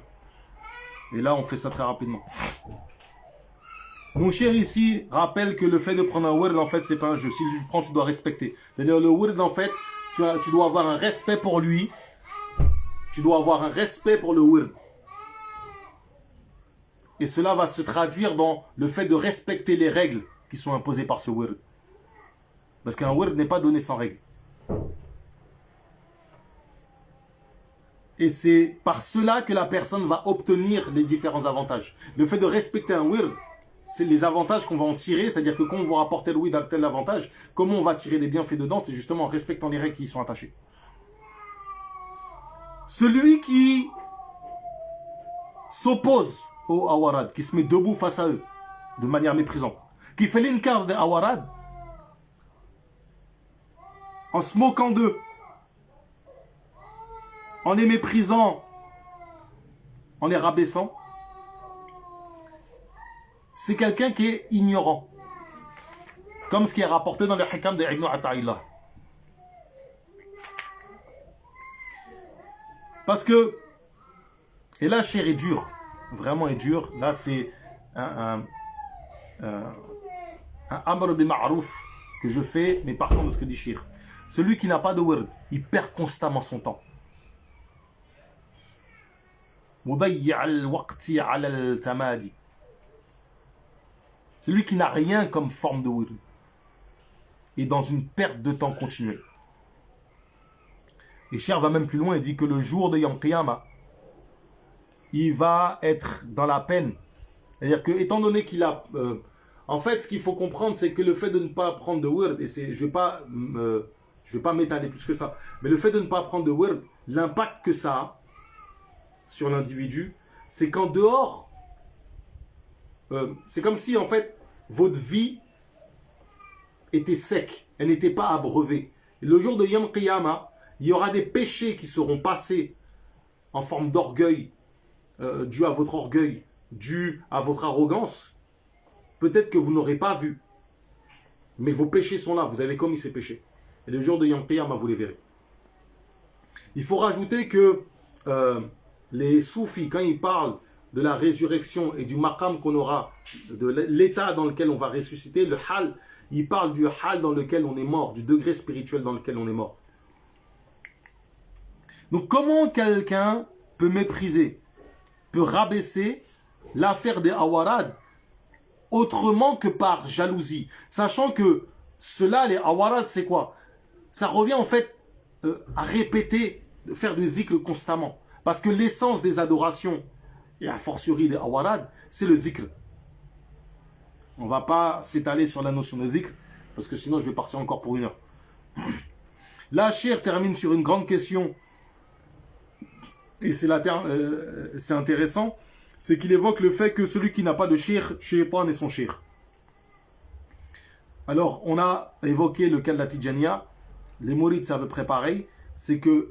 Et là, on fait ça très rapidement. Donc, cher ici, rappelle que le fait de prendre un word, en fait, c'est pas un jeu. Si tu le prends, tu dois respecter. C'est-à-dire, le word, en fait, tu dois avoir un respect pour lui. Tu dois avoir un respect pour le word. Et cela va se traduire dans le fait de respecter les règles qui sont imposées par ce word. Parce qu'un word n'est pas donné sans règles. Et c'est par cela que la personne va obtenir les différents avantages. Le fait de respecter un word, c'est les avantages qu'on va en tirer, c'est-à-dire que quand on va rapporter le word à tel avantage, comment on va tirer des bienfaits dedans, c'est justement en respectant les règles qui y sont attachées. Celui qui s'oppose aux awarad, qui se met debout face à eux, de manière méprisante, qui fait l'inkar des awarad, en se moquant d'eux, en les méprisant, en les rabaissant, c'est quelqu'un qui est ignorant. Comme ce qui est rapporté dans le Hikam de Ibn Ata'illah. Parce que, et là, cher est dur, vraiment est dur. Là, c'est un amr bil ma'rouf que je fais, mais par contre de ce que dit Shir. Celui qui n'a pas de word, il perd constamment son temps. Celui qui n'a rien comme forme de word est dans une perte de temps continuelle. Et Cher va même plus loin et dit que le jour de Yom Qiyamah, il va être dans la peine. C'est-à-dire que, étant donné qu'il a... en fait, ce qu'il faut comprendre, c'est que le fait de ne pas prendre de word, et je ne vais pas m'étaler plus que ça, mais le fait de ne pas prendre de word, l'impact que ça a sur l'individu, c'est qu'en dehors, c'est comme si en fait, votre vie était sec, elle n'était pas abreuvée. Et le jour de Yom Qiyamah, il y aura des péchés qui seront passés en forme d'orgueil, dû à votre orgueil, dû à votre arrogance. Peut-être que vous n'aurez pas vu, mais vos péchés sont là, vous avez commis ces péchés. Et le jour de Yom Qiyamah, vous les verrez. Il faut rajouter que les soufis, quand ils parlent de la résurrection et du maqam qu'on aura, de l'état dans lequel on va ressusciter, le hal, ils parlent du hal dans lequel on est mort, du degré spirituel dans lequel on est mort. Donc comment quelqu'un peut mépriser, peut rabaisser l'affaire des awarad autrement que par jalousie, sachant que cela, les awarad, c'est quoi? Ça revient en fait à répéter, faire du zikr constamment. Parce que l'essence des adorations, et a fortiori des awarad, c'est le zikr. On ne va pas s'étaler sur la notion de zikr, parce que sinon je vais partir encore pour 1 heure. Là, Cher termine sur une grande question, et c'est intéressant, c'est qu'il évoque le fait que celui qui n'a pas de shir, shaitan est son shir. Alors, on a évoqué le cas de la Tijaniya, les mourides c'est à peu près pareil, c'est que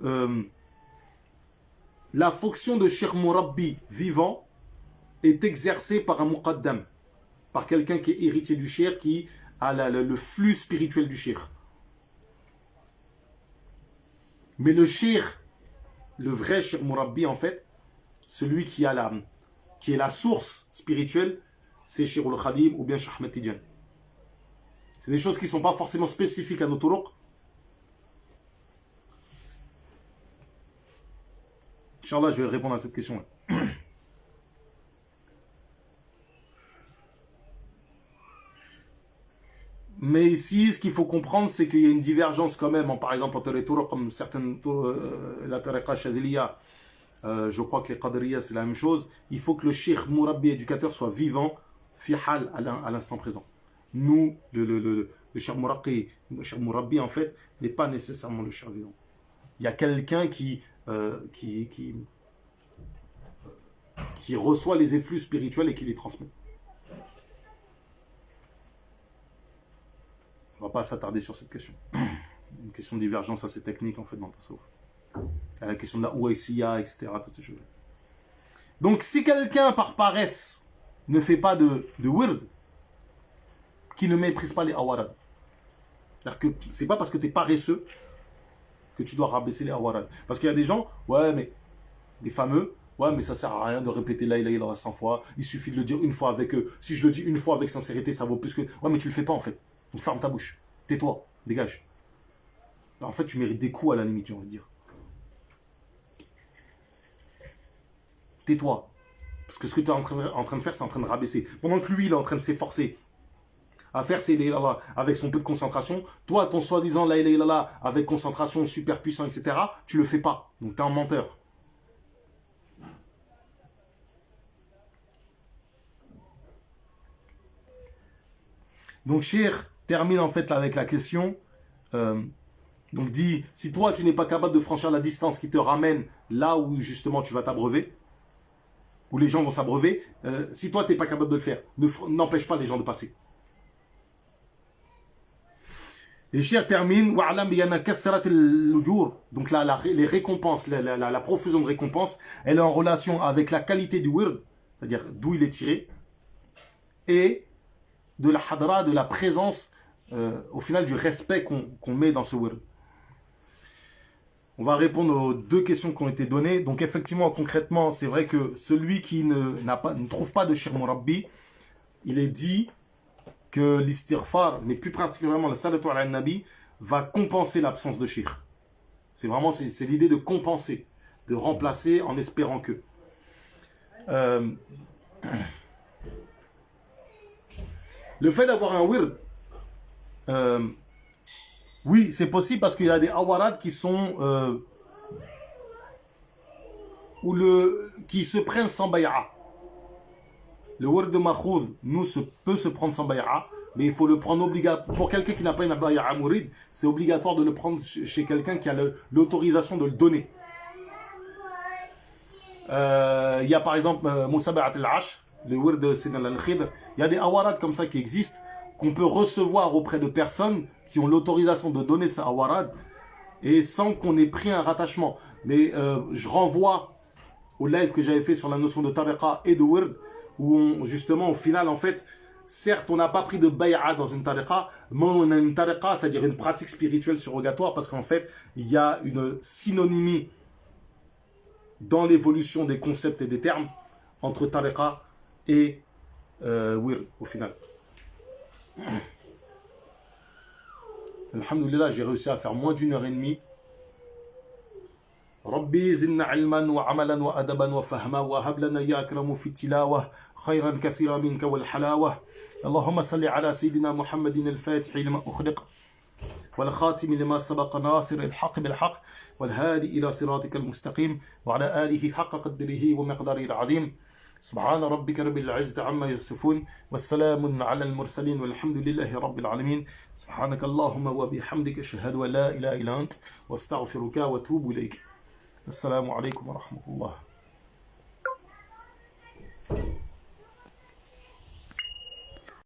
la fonction de shir murabbi vivant est exercée par un muqaddam, par quelqu'un qui est héritier du shir, qui a le flux spirituel du shir. Mais le shir, le vrai shir murabbi en fait, celui qui est la source spirituelle, c'est Shirul Khadim ou bien Cheikh Ahmed Tidiane. C'est des choses qui ne sont pas forcément spécifiques à nos turuq. Inch'Allah, je vais répondre à cette question. Mais ici, ce qu'il faut comprendre, c'est qu'il y a une divergence quand même, par exemple, entre les tours, comme certaines tours, la tariqa shadiliya, je crois que les qadriya, c'est la même chose. Il faut que le cheikh mourabbi éducateur soit vivant, fi hal, à l'instant présent. Nous, le cheikh mourabbi, en fait, n'est pas nécessairement le cheikh vivant. Il y a quelqu'un qui reçoit les effluves spirituels et qui les transmet. On ne va pas s'attarder sur cette question. Une question de divergence assez technique en fait dans le tasawwuf. La question de la ouaïsiya, etc. Toutes ces choses. Donc si quelqu'un par paresse ne fait pas de wird, qui ne méprise pas les awarad, c'est-à-dire que c'est pas parce que tu es paresseux que tu dois rabaisser les awarad. Parce qu'il y a des gens, ouais mais, des fameux, ouais mais ça sert à rien de répéter la ilaha illallah 100 fois, il suffit de le dire une fois avec eux. Si je le dis une fois avec sincérité, ça vaut plus que... Ouais mais tu le fais pas en fait. Donc ferme ta bouche, tais-toi, dégage. En fait, tu mérites des coups à la limite, j'ai envie de dire. Tais-toi. Parce que ce que tu es en train de faire, c'est en train de rabaisser. Pendant que lui, il est en train de s'efforcer à faire ses ilaha avec son peu de concentration, toi, ton soi-disant la ilaha illallah avec concentration, super puissant, etc., tu le fais pas. Donc tu es un menteur. Donc, Cheikh termine en fait avec la question. Donc dit, si toi tu n'es pas capable de franchir la distance qui te ramène là où justement tu vas t'abreuver, où les gens vont s'abreuver, si toi tu n'es pas capable de le faire, n'empêche pas les gens de passer. Et Cheikh termine, donc là, les récompenses, la profusion de récompenses, elle est en relation avec la qualité du wird, c'est-à-dire d'où il est tiré, et de la hadra, de la présence, au final du respect qu'on met dans ce wird. On va répondre aux deux questions qui ont été données. Donc effectivement, concrètement, c'est vrai que celui qui ne trouve pas de shir murabbi, il est dit que l'istighfar, mais plus particulièrement le salatu ala nabi, va compenser l'absence de shir. C'est vraiment c'est l'idée de compenser, de remplacer en espérant que. Le fait d'avoir un wird, oui, c'est possible parce qu'il y a des awarad qui sont qui se prennent sans bay'a. Le wird de makhoud, peut se prendre sans bay'a, mais il faut le prendre obligatoire. Pour quelqu'un qui n'a pas une bay'a mourid, c'est obligatoire de le prendre chez quelqu'un qui a l'autorisation de le donner. Il y a par exemple Moussa Ba'at al-Ash, le wird de Sidna al-Khidr. Il y a des awarad comme ça qui existent, qu'on peut recevoir auprès de personnes qui ont l'autorisation de donner ça awarad et sans qu'on ait pris un rattachement. Mais je renvoie au live que j'avais fait sur la notion de tariqa et de wird, où justement au final en fait, certes on n'a pas pris de bay'a dans une tariqa, mais on a une tariqa, c'est-à-dire une pratique spirituelle surrogatoire, parce qu'en fait il y a une synonymie dans l'évolution des concepts et des termes entre tariqa et wird au final. Alhamdulillah, j'ai réussi à faire moins d'1h30. ربي زدنا علما وعملا وأدبا وفهما وهب لنا يا أكرم في التلاوة خيرا كثيرا منك والحلاوة. اللهم صل على سيدنا محمد الفاتح لما أخلق والخاتم لما سبق ناصر الحق بالحق والهادي إلى صراطك المستقيم وعلى آله حق قدره ومقداره العظيم. سبحان ربك رب العزة عما يصفون والسلام على المرسلين والحمد لله رب العالمين. سبحانك اللهم وبحمدك أشهد أن لا إله إلا أنت واستغفرك وأتوب إليك. السلام عليكم ورحمة الله.